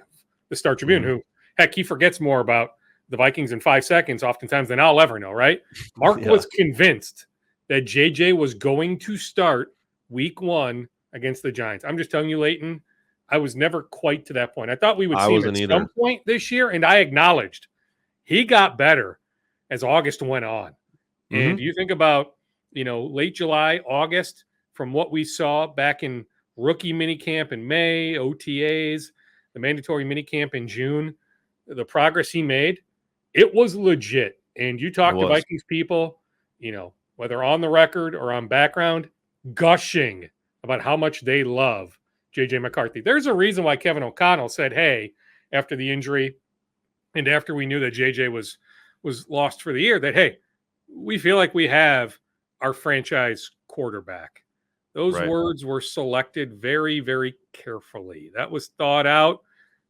Speaker 2: the Star Tribune, who, heck, he forgets more about the Vikings in 5 seconds oftentimes than I'll ever know, right? Mark was convinced that JJ was going to start week 1 against the Giants. I'm just telling you, Leighton, I was never quite to that point. I thought we would see him at some point this year, and I acknowledged he got better as August went on. And you think about, late July, August, from what we saw back in rookie minicamp in May, OTAs, the mandatory minicamp in June, the progress he made, it was legit. And you talk to Vikings people, whether on the record or on background, gushing about how much they love JJ McCarthy. There's a reason why Kevin O'Connell said, hey, after the injury and after we knew that JJ was lost for the year, that, hey, we feel like we have our franchise quarterback. Those words were selected very, very carefully. That was thought out.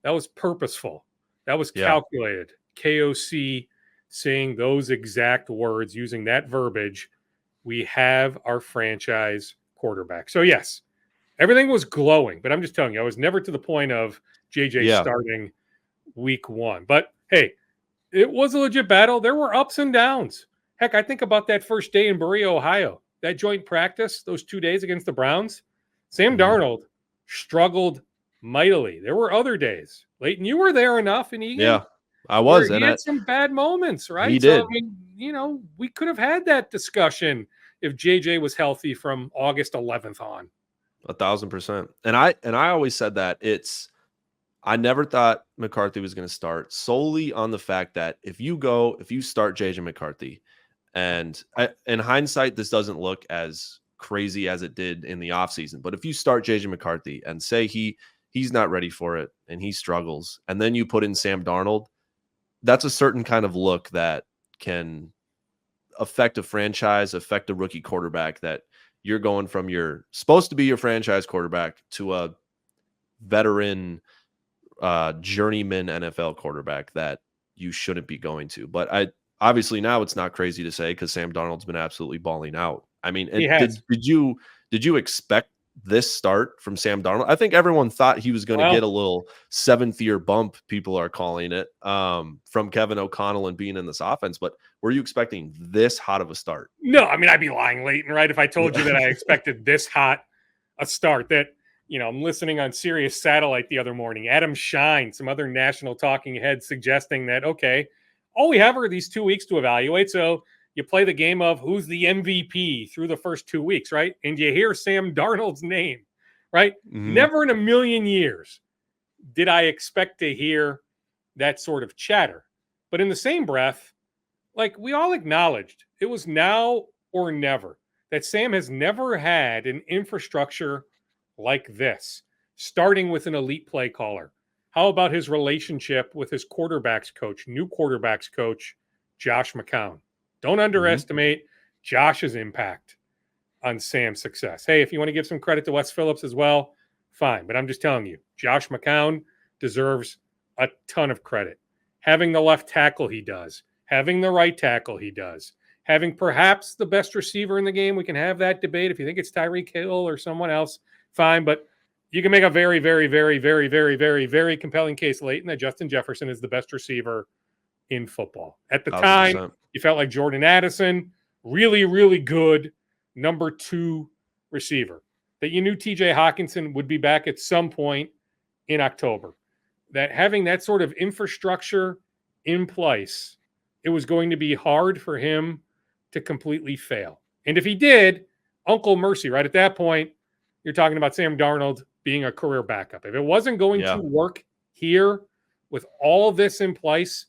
Speaker 2: That was purposeful. That was calculated. KOC saying those exact words, using that verbiage. We have our franchise quarterback. So, yes, everything was glowing, but I'm just telling you, I was never to the point of JJ starting week 1. But, hey, it was a legit battle. There were ups and downs. Heck, I think about that first day in Berea, Ohio, that joint practice, those 2 days against the Browns. Sam Darnold struggled mightily. There were other days. Leighton, you were there enough in Egan.
Speaker 1: Yeah, I was.
Speaker 2: And he had some bad moments, right?
Speaker 1: He did.
Speaker 2: So, I mean, we could have had that discussion if JJ was healthy from August 11th on.
Speaker 1: 1,000%. And I always said that I never thought McCarthy was going to start solely on the fact that if you start JJ McCarthy, and in hindsight, this doesn't look as crazy as it did in the offseason, but if you start JJ McCarthy and say he's not ready for it and he struggles, and then you put in Sam Darnold, that's a certain kind of look that can affect a franchise, affect a rookie quarterback, that you're going from your supposed to be your franchise quarterback to a veteran journeyman NFL quarterback that you shouldn't be going to. But obviously now it's not crazy to say because Sam Darnold's been absolutely balling out. I mean, did you expect this start from Sam Darnold? I think everyone thought he was going to get a little 7th-year bump, people are calling it, from Kevin O'Connell and being in this offense. But were you expecting this hot of a start?
Speaker 2: No, I mean, I'd be lying, Leighton, right? If I told you that I expected this hot a start. That, I'm listening on Sirius Satellite the other morning, Adam Shine, some other national talking heads suggesting that, okay, all we have are these 2 weeks to evaluate. So you play the game of who's the MVP through the first 2 weeks, right? And you hear Sam Darnold's name, right? Never in a million years did I expect to hear that sort of chatter. But in the same breath, like we all acknowledged, it was now or never. That Sam has never had an infrastructure like this, starting with an elite play caller. How about his relationship with his new quarterbacks coach, Josh McCown? Don't underestimate Josh's impact on Sam's success. Hey, if you want to give some credit to Wes Phillips as well, fine. But I'm just telling you, Josh McCown deserves a ton of credit. Having the left tackle he does, having the right tackle he does, having perhaps the best receiver in the game. We can have that debate. If you think it's Tyreek Hill or someone else, fine. But you can make a very, very, very, very, very, very, very compelling case, Leighton, that Justin Jefferson is the best receiver in football. At the time,
Speaker 1: 1,000%.
Speaker 2: you felt like Jordan Addison, really, really good number 2 receiver. That you knew TJ Hawkinson would be back at some point in October. That having that sort of infrastructure in place, it was going to be hard for him to completely fail. And if he did, Uncle Mercy, right at that point, you're talking about Sam Darnold being a career backup. If it wasn't going to work here with all of this in place,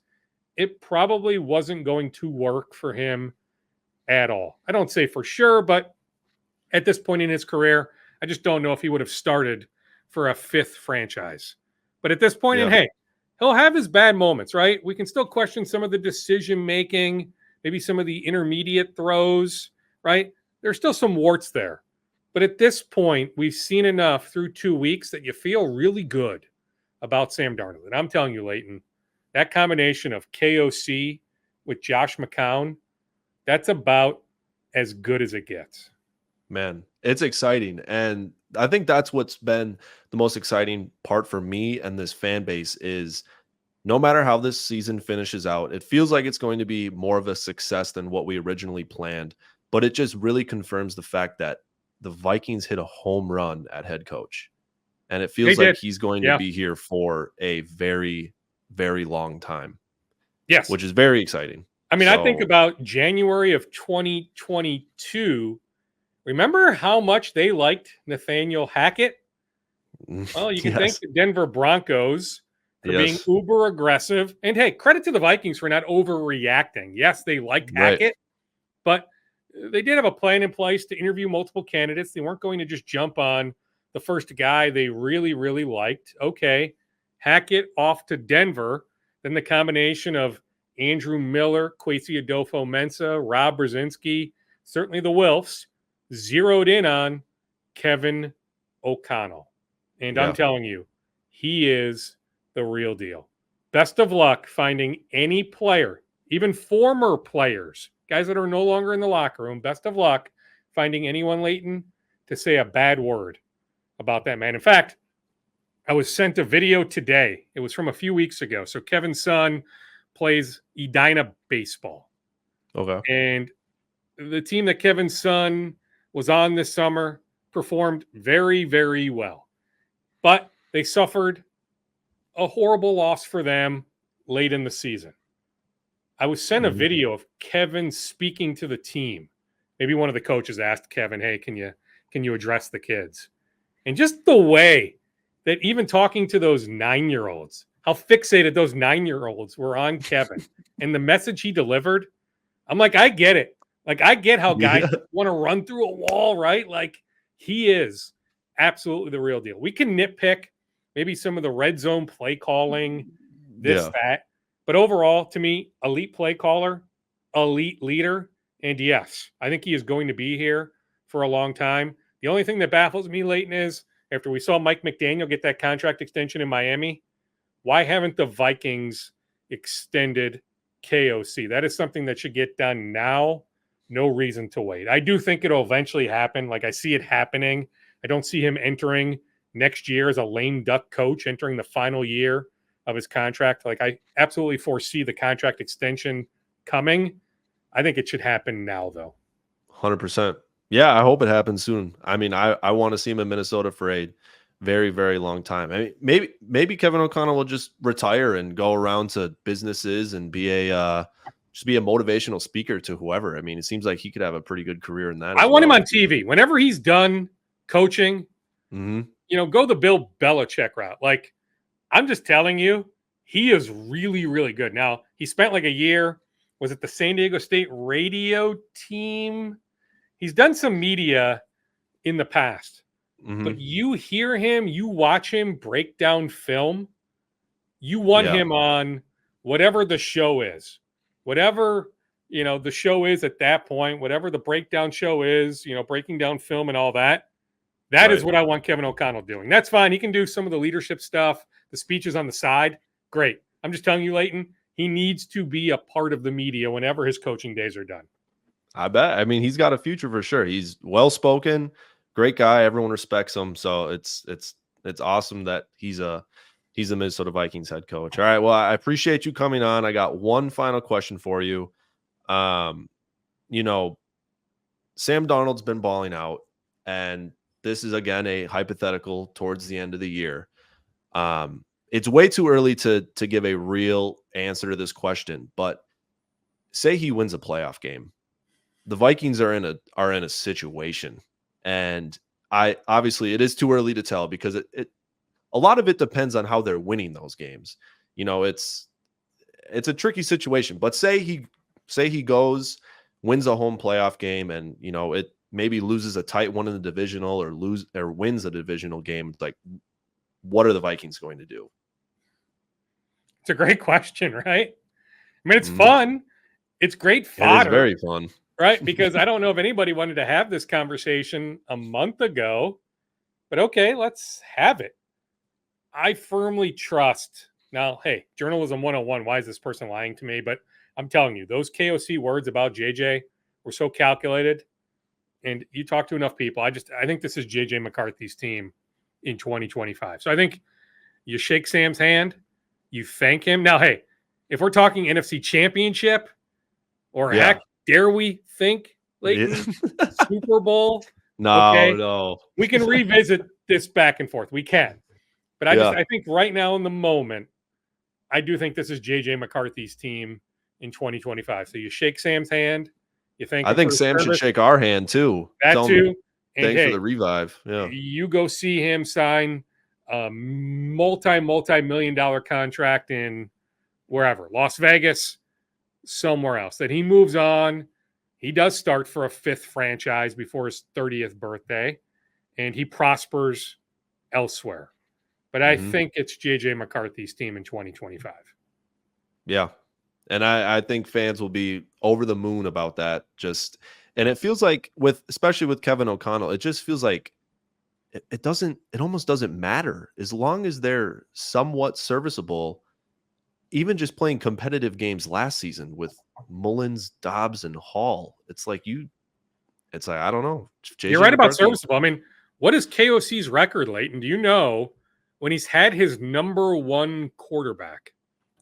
Speaker 2: it probably wasn't going to work for him at all. I don't say for sure, but at this point in his career, I just don't know if he would have started for a 5th franchise. But at this point, and hey, he'll have his bad moments, right? We can still question some of the decision making, maybe some of the intermediate throws, right? There's still some warts there. But at this point, we've seen enough through 2 weeks that you feel really good about Sam Darnold. And I'm telling you, Leighton, that combination of KOC with Josh McCown, that's about as good as it gets.
Speaker 1: Man, it's exciting. And I think that's what's been the most exciting part for me and this fan base is no matter how this season finishes out, it feels like it's going to be more of a success than what we originally planned. But it just really confirms the fact that the Vikings hit a home run at head coach. And it feels like he's going to be here for a very, very long time.
Speaker 2: Yes.
Speaker 1: Which is very exciting.
Speaker 2: I mean, I think about January of 2022. Remember how much they liked Nathaniel Hackett? Well, you can thank the Denver Broncos for being uber aggressive. And hey, credit to the Vikings for not overreacting. Yes, they liked Hackett, but they did have a plan in place to interview multiple candidates. They weren't going to just jump on the first guy they really, really liked. Okay, Hackett off to Denver. Then the combination of Andrew Miller, Kwesi Adolfo-Mensah, Rob Brzezinski, certainly the Wolves, zeroed in on Kevin O'Connell. And I'm telling you, he is the real deal. Best of luck finding any player, even former players, guys that are no longer in the locker room. Best of luck finding anyone, Leighton, to say a bad word about that man. In fact, I was sent a video today. It was from a few weeks ago. So Kevin's son plays Edina baseball.
Speaker 1: Okay.
Speaker 2: And the team that Kevin's son was on this summer performed very, very well. But they suffered a horrible loss for them late in the season. I was sent a video of Kevin speaking to the team. Maybe one of the coaches asked Kevin, hey, can you address the kids? And just the way that even talking to those 9-year-olds, how fixated those 9-year-olds were on Kevin and the message he delivered, I'm like, I get it. Like, I get how guys want to run through a wall, right? Like, he is absolutely the real deal. We can nitpick maybe some of the red zone play calling, that. But overall, to me, elite play caller, elite leader, and yes, I think he is going to be here for a long time. The only thing that baffles me, Leighton, is after we saw Mike McDaniel get that contract extension in Miami, why haven't the Vikings extended KOC? That is something that should get done now. No reason to wait. I do think it'll eventually happen. Like, I see it happening. I don't see him entering next year as a lame duck coach, entering the final year of his contract. Like, I absolutely foresee the contract extension coming. I think it should happen now, though.
Speaker 1: 100%. Yeah, I hope it happens soon. I mean, I want to see him in Minnesota for a very, very long time. I mean, maybe Kevin O'Connell will just retire and go around to businesses and be just be a motivational speaker to whoever. I mean, it seems like he could have a pretty good career in that.
Speaker 2: I want him on TV. Whenever he's done coaching, go the Bill Belichick route. Like, I'm just telling you, he is really, really good. Now, he spent like a year, was it the San Diego State radio team? He's done some media in the past. But you hear him, you watch him break down film, you want him on whatever the show is. Whatever, the show is at that point, whatever the breakdown show is, breaking down film and all that. That is what I want Kevin O'Connell doing. That's fine. He can do some of the leadership stuff, the speeches on the side. Great. I'm just telling you, Leighton, he needs to be a part of the media whenever his coaching days are done.
Speaker 1: I bet. I mean, he's got a future for sure. He's well-spoken, great guy. Everyone respects him. So it's awesome that he's a He's the Minnesota Vikings head coach. All right. Well, I appreciate you coming on. I got one final question for you. You know, Sam Darnold's been balling out, and this is again a hypothetical towards the end of the year. It's way too early to give a real answer to this question, but say he wins a playoff game. The Vikings are in a situation, and I obviously it is too early to tell because it a lot of it depends on how they're winning those games. You know, it's a tricky situation, but say he goes, wins a home playoff game, and you know, it maybe loses a tight one in the divisional or wins a divisional game. Like, what are the Vikings going to do?
Speaker 2: It's a great question, right? I mean, it's fun. It's great fodder.
Speaker 1: It is very fun.
Speaker 2: Right? Because I don't know if anybody wanted to have this conversation a month ago, but okay, let's have it. I firmly trust. Now, hey, journalism 101, why is this person lying to me? But I'm telling you, those KOC words about JJ were so calculated. And you talk to enough people. I think this is JJ McCarthy's team in 2025. So I think you shake Sam's hand, you thank him. Now, hey, if we're talking NFC Championship, or heck, dare we think, Leighton, Super Bowl?
Speaker 1: No.
Speaker 2: We can revisit this back and forth. We can. But I think right now in the moment, I do think this is JJ McCarthy's team in 2025. So you shake Sam's hand. You thank him.
Speaker 1: I think Sam should shake our hand too.
Speaker 2: That too.
Speaker 1: Thanks for the revive. Yeah.
Speaker 2: You go see him sign a multi-million-dollar contract in wherever, Las Vegas, somewhere else. That he moves on. He does start for a 5th franchise before his 30th birthday, and he prospers elsewhere. But I think it's JJ McCarthy's team in 2025.
Speaker 1: Yeah. And I think fans will be over the moon about that. And it feels like especially with Kevin O'Connell, it just feels like it almost doesn't matter as long as they're somewhat serviceable. Even just playing competitive games last season with Mullins, Dobbs, and Hall, it's like I don't know.
Speaker 2: You're right about serviceable. I mean, what is KOC's record, Leighton? Do you know when he's had his number 1 quarterback?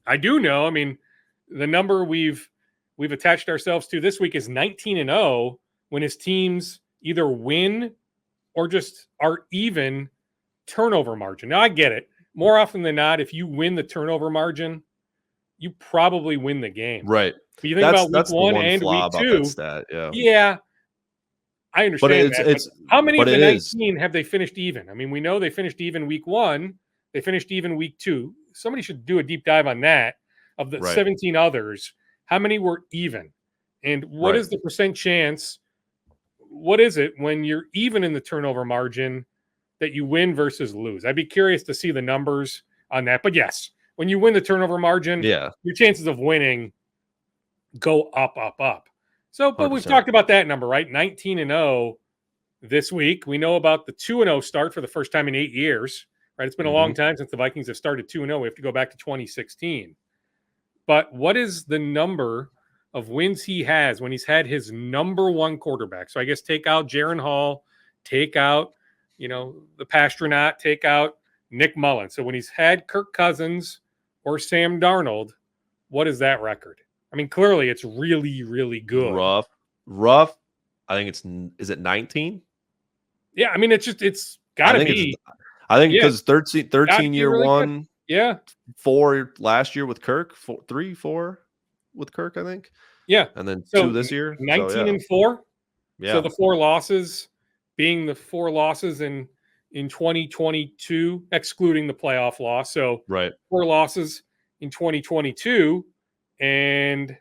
Speaker 2: I do know. I mean, the number we've attached ourselves to this week is 19-0 when his teams either win or just are even turnover margin. Now, I get it. More often than not, if you win the turnover margin, you probably win the game.
Speaker 1: Right.
Speaker 2: But you think about week 1 and week 2.
Speaker 1: Stat,
Speaker 2: yeah, I understand
Speaker 1: but
Speaker 2: how many of the 19 have they finished even? I mean, we know they finished even week 1. They finished even week 2. Somebody should do a deep dive on that. Of the 17 others, how many were even? And what is the percent chance? What is it when you're even in the turnover margin that you win versus lose? I'd be curious to see the numbers on that. But yes, when you win the turnover margin, your chances of winning go up. So, but
Speaker 1: 100%.
Speaker 2: We've talked about that number, right? 19-0 this week. We know about the 2-0 start for the first time in 8 years, right? It's been a long time since the Vikings have started 2-0. We have to go back to 2016. But what is the number of wins he has when he's had his number 1 quarterback? So I guess take out Jaron Hall, take out, the Pastronaut, take out Nick Mullins. So when he's had Kirk Cousins or Sam Darnold, what is that record? I mean, clearly it's really, really good.
Speaker 1: Rough. I think is it 19?
Speaker 2: Yeah, I mean, it's got to be.
Speaker 1: I think because 13 year really 1. Good.
Speaker 2: Yeah.
Speaker 1: 4 last year with Kirk, 4 with Kirk, I think.
Speaker 2: Yeah.
Speaker 1: And then 2 this year.
Speaker 2: 19-4. Yeah. So the 4 losses being the 4 losses in 2022, excluding the playoff loss. So 4 losses in 2022. And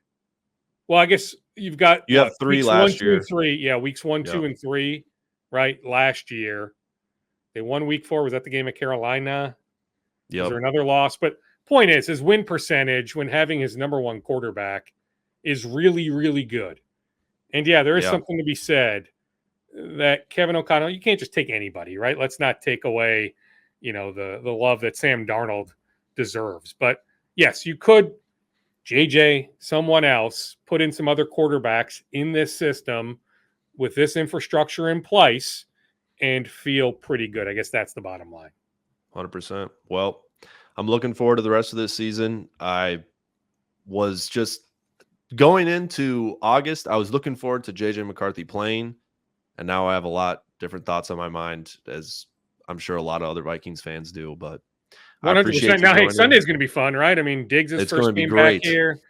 Speaker 2: I guess you have
Speaker 1: 3 last year.
Speaker 2: 1, 2, 3. Yeah, weeks 1, 2, and 3, right? Last year. They won week 4. Was that the game at Carolina? Is there another loss? But point is, his win percentage when having his number 1 quarterback is really, really good. And there is something to be said that Kevin O'Connell, you can't just take anybody, right? Let's not take away, the love that Sam Darnold deserves. But yes, you could, JJ, someone else, put in some other quarterbacks in this system with this infrastructure in place and feel pretty good. I guess that's the bottom line.
Speaker 1: 100%. Well, I'm looking forward to the rest of this season. I was just going into August, I was looking forward to JJ McCarthy playing, and now I have a lot different thoughts on my mind, as I'm sure a lot of other Vikings fans do. But I
Speaker 2: 100%.
Speaker 1: appreciate you
Speaker 2: Now, hey,
Speaker 1: joining.
Speaker 2: Sunday's going to be fun, right? I mean, Diggs'
Speaker 1: It's going to
Speaker 2: first
Speaker 1: be
Speaker 2: game back
Speaker 1: great.
Speaker 2: here,
Speaker 1: It's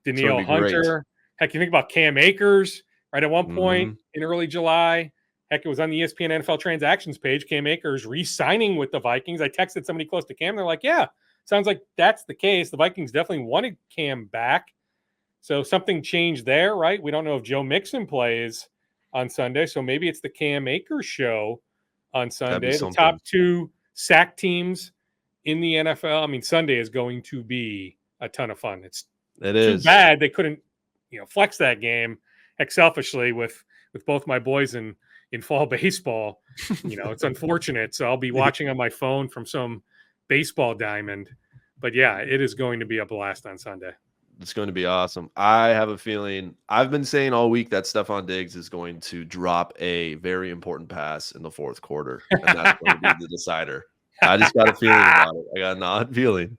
Speaker 1: going to
Speaker 2: Danielle
Speaker 1: be great.
Speaker 2: Hunter. Heck, you think about Cam Akers, right? At one point
Speaker 1: Mhm.
Speaker 2: in early July, heck, it was on the ESPN NFL transactions page. Cam Akers re-signing with the Vikings. I texted somebody close to Cam. They're like, yeah, sounds like that's the case. The Vikings definitely wanted Cam back. So something changed there, right? We don't know if Joe Mixon plays on Sunday. So maybe it's the Cam Akers show on
Speaker 1: That'd be
Speaker 2: Sunday. The
Speaker 1: something.
Speaker 2: top 2 sack teams in the NFL. I mean, Sunday is going to be a ton of fun. It's
Speaker 1: It
Speaker 2: too
Speaker 1: is.
Speaker 2: bad they couldn't, flex that game. Heck, selfishly with both my boys in fall baseball, it's unfortunate. So I'll be watching on my phone from some baseball diamond. But yeah, it is going to be a blast on Sunday.
Speaker 1: It's going to be awesome. I have a feeling, I've been saying all week that Stefon Diggs is going to drop a very important pass in the fourth quarter, and that's going to be the decider. I just got a feeling about it. I got an odd feeling.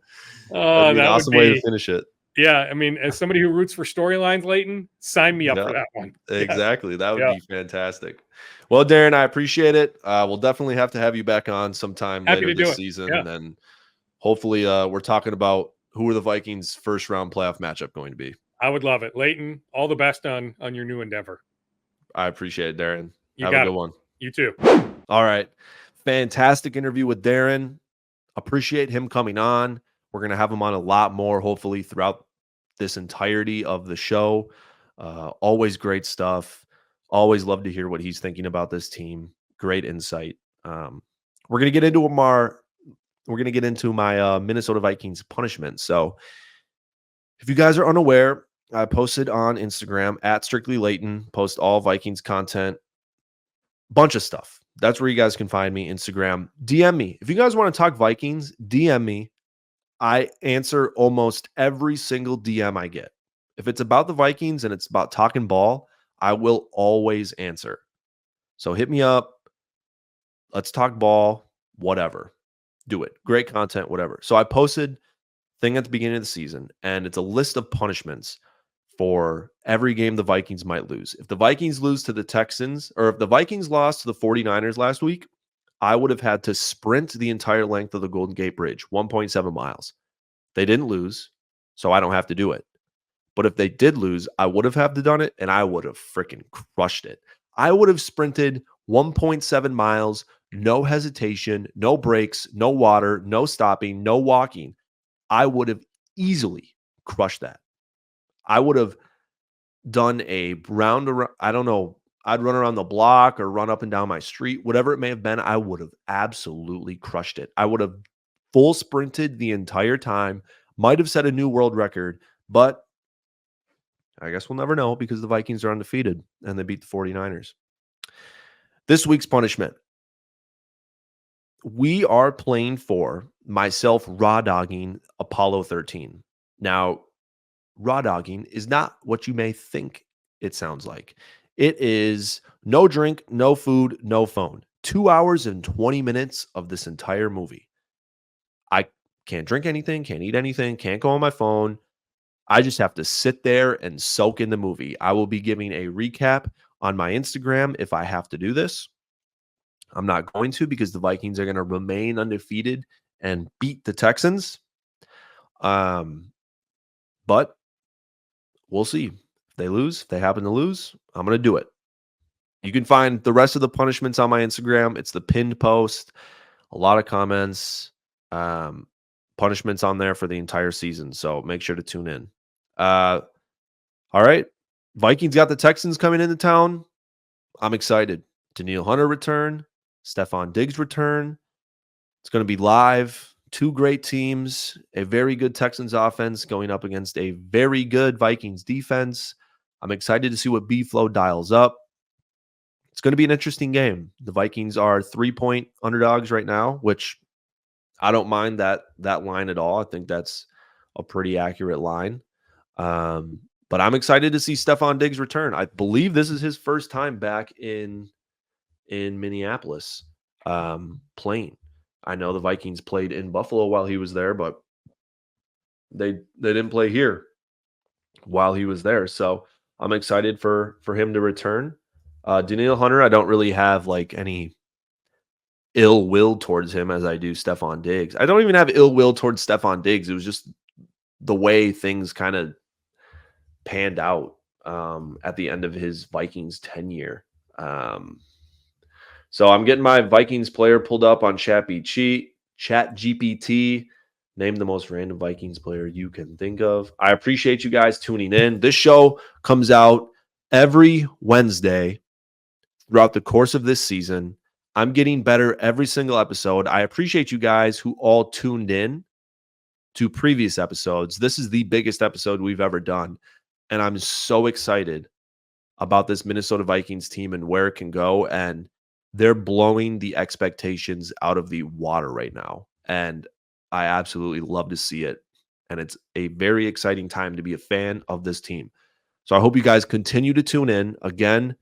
Speaker 1: That'd
Speaker 2: Oh,
Speaker 1: be an
Speaker 2: that would
Speaker 1: awesome way to
Speaker 2: be,
Speaker 1: finish it.
Speaker 2: yeah. I mean, as somebody who roots for storylines, Leighton, sign me up
Speaker 1: Yeah,
Speaker 2: for that one.
Speaker 1: exactly. That would
Speaker 2: Yeah.
Speaker 1: be fantastic. Well, Darren, I appreciate it. We'll definitely have to have you back on sometime
Speaker 2: Happy
Speaker 1: later
Speaker 2: to do
Speaker 1: this
Speaker 2: it.
Speaker 1: season,
Speaker 2: Yeah.
Speaker 1: and hopefully we're talking about who are the Vikings' first round playoff matchup going to be.
Speaker 2: I would love it. Leighton, all the best on your new endeavor.
Speaker 1: I appreciate it, Darren.
Speaker 2: You
Speaker 1: Have a
Speaker 2: got
Speaker 1: good
Speaker 2: it.
Speaker 1: one.
Speaker 2: You too.
Speaker 1: All right. Fantastic interview with Darren. Appreciate him coming on. We're going to have him on a lot more, hopefully, throughout this entirety of the show. Always great stuff. Always love to hear what he's thinking about this team. Great insight. We're going to get into my Minnesota Vikings punishment. So if you guys are unaware, I posted on Instagram at Strictly Leighton, post all Vikings content, bunch of stuff. That's where you guys can find me. Instagram, DM me. If you guys want to talk Vikings, DM me. I answer almost every single DM I get. If it's about the Vikings and it's about talking ball, I will always answer. So hit me up. Let's talk ball, whatever. Do it. Great content, whatever. So I posted thing at the beginning of the season, and it's a list of punishments for every game the Vikings might lose. If the Vikings lose to the Texans, or if the Vikings lost to the 49ers last week, I would have had to sprint the entire length of the Golden Gate Bridge, 1.7 miles. They didn't lose, so I don't have to do it. But if they did lose, I would have had to done it, and I would have freaking crushed it. I would have sprinted 1.7 miles, no hesitation, no breaks, no water, no stopping, no walking. I would have easily crushed that. I would have done a round around, I don't know, I'd run around the block or run up and down my street, whatever it may have been. I would have absolutely crushed it. I would have full sprinted the entire time, might have set a new world record, but I guess we'll never know because the Vikings are undefeated and they beat the 49ers. This week's punishment. We are playing for myself raw dogging Apollo 13. Now, raw dogging is not what you may think it sounds like. It is no drink, no food, no phone. 2 hours and 20 minutes of this entire movie. I can't drink anything, can't eat anything, can't go on my phone. I just have to sit there and soak in the movie. I will be giving a recap on my Instagram if I have to do this. I'm not going to because the Vikings are going to remain undefeated and beat the Texans. But we'll see. If they lose, if they happen to lose, I'm going to do it. You can find the rest of the punishments on my Instagram. It's the pinned post, a lot of comments, punishments on there for the entire season. So make sure to tune in. All right. Vikings got the Texans coming into town. I'm excited. Danielle Hunter return, Stefon Diggs return. It's going to be live. Two great teams, a very good Texans offense going up against a very good Vikings defense. I'm excited to see what B-Flow dials up. It's going to be an interesting game. The Vikings are 3-point underdogs right now, which I don't mind that line at all. I think that's a pretty accurate line. But I'm excited to see Stefon Diggs return. I believe this is his first time back in Minneapolis playing. I know the Vikings played in Buffalo while he was there, but they didn't play here while he was there. So I'm excited for him to return. Danielle Hunter, I don't really have like any ill will towards him as I do Stefon Diggs. I don't even have ill will towards Stefon Diggs. It was just the way things kind of panned out at the end of his Vikings tenure. So I'm getting my Vikings player pulled up on Chat GPT. Name the most random Vikings player you can think of. I appreciate you guys tuning in. This show comes out every Wednesday throughout the course of this season. I'm getting better every single episode. I appreciate you guys who all tuned in to previous episodes. This is the biggest episode we've ever done. And I'm so excited about this Minnesota Vikings team and where it can go. And they're blowing the expectations out of the water right now. And I absolutely love to see it. And it's a very exciting time to be a fan of this team. So I hope you guys continue to tune in. Again,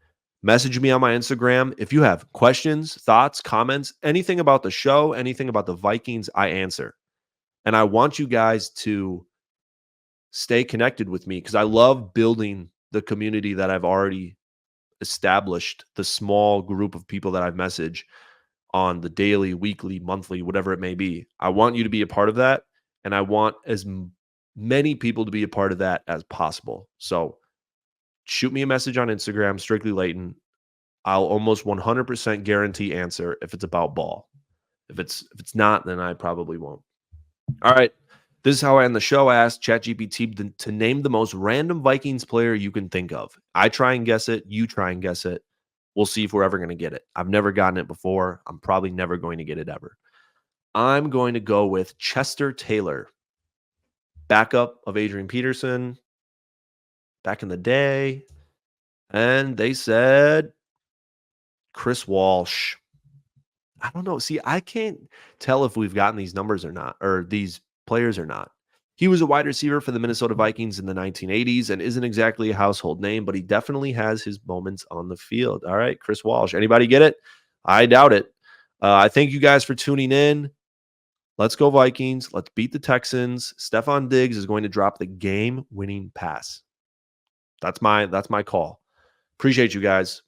Speaker 1: message me on my Instagram. If you have questions, thoughts, comments, anything about the show, anything about the Vikings, I answer. And I want you guys to stay connected with me because I love building the community that I've already established, the small group of people that I've messaged on the daily, weekly, monthly, whatever it may be. I want you to be a part of that. And I want as many people to be a part of that as possible. So shoot me a message on Instagram, Strictly Leighton. I'll almost 100% guarantee answer if it's about ball. If it's not, then I probably won't. All right. This is how I end the show. I asked ChatGPT to name the most random Vikings player you can think of. I try and guess it. You try and guess it. We'll see if we're ever going to get it. I've never gotten it before. I'm probably never going to get it ever. I'm going to go with Chester Taylor, backup of Adrian Peterson back in the day. And they said Chris Walsh. I don't know. See, I can't tell if we've gotten these numbers or not, or these players or not. He was a wide receiver for the Minnesota Vikings in the 1980s and isn't exactly a household name, but he definitely has his moments on the field. All right, Chris Walsh. Anybody get it? I doubt it. I thank you guys for tuning in. Let's go Vikings. Let's beat the Texans. Stefon Diggs is going to drop the game-winning pass. That's my call. Appreciate you guys.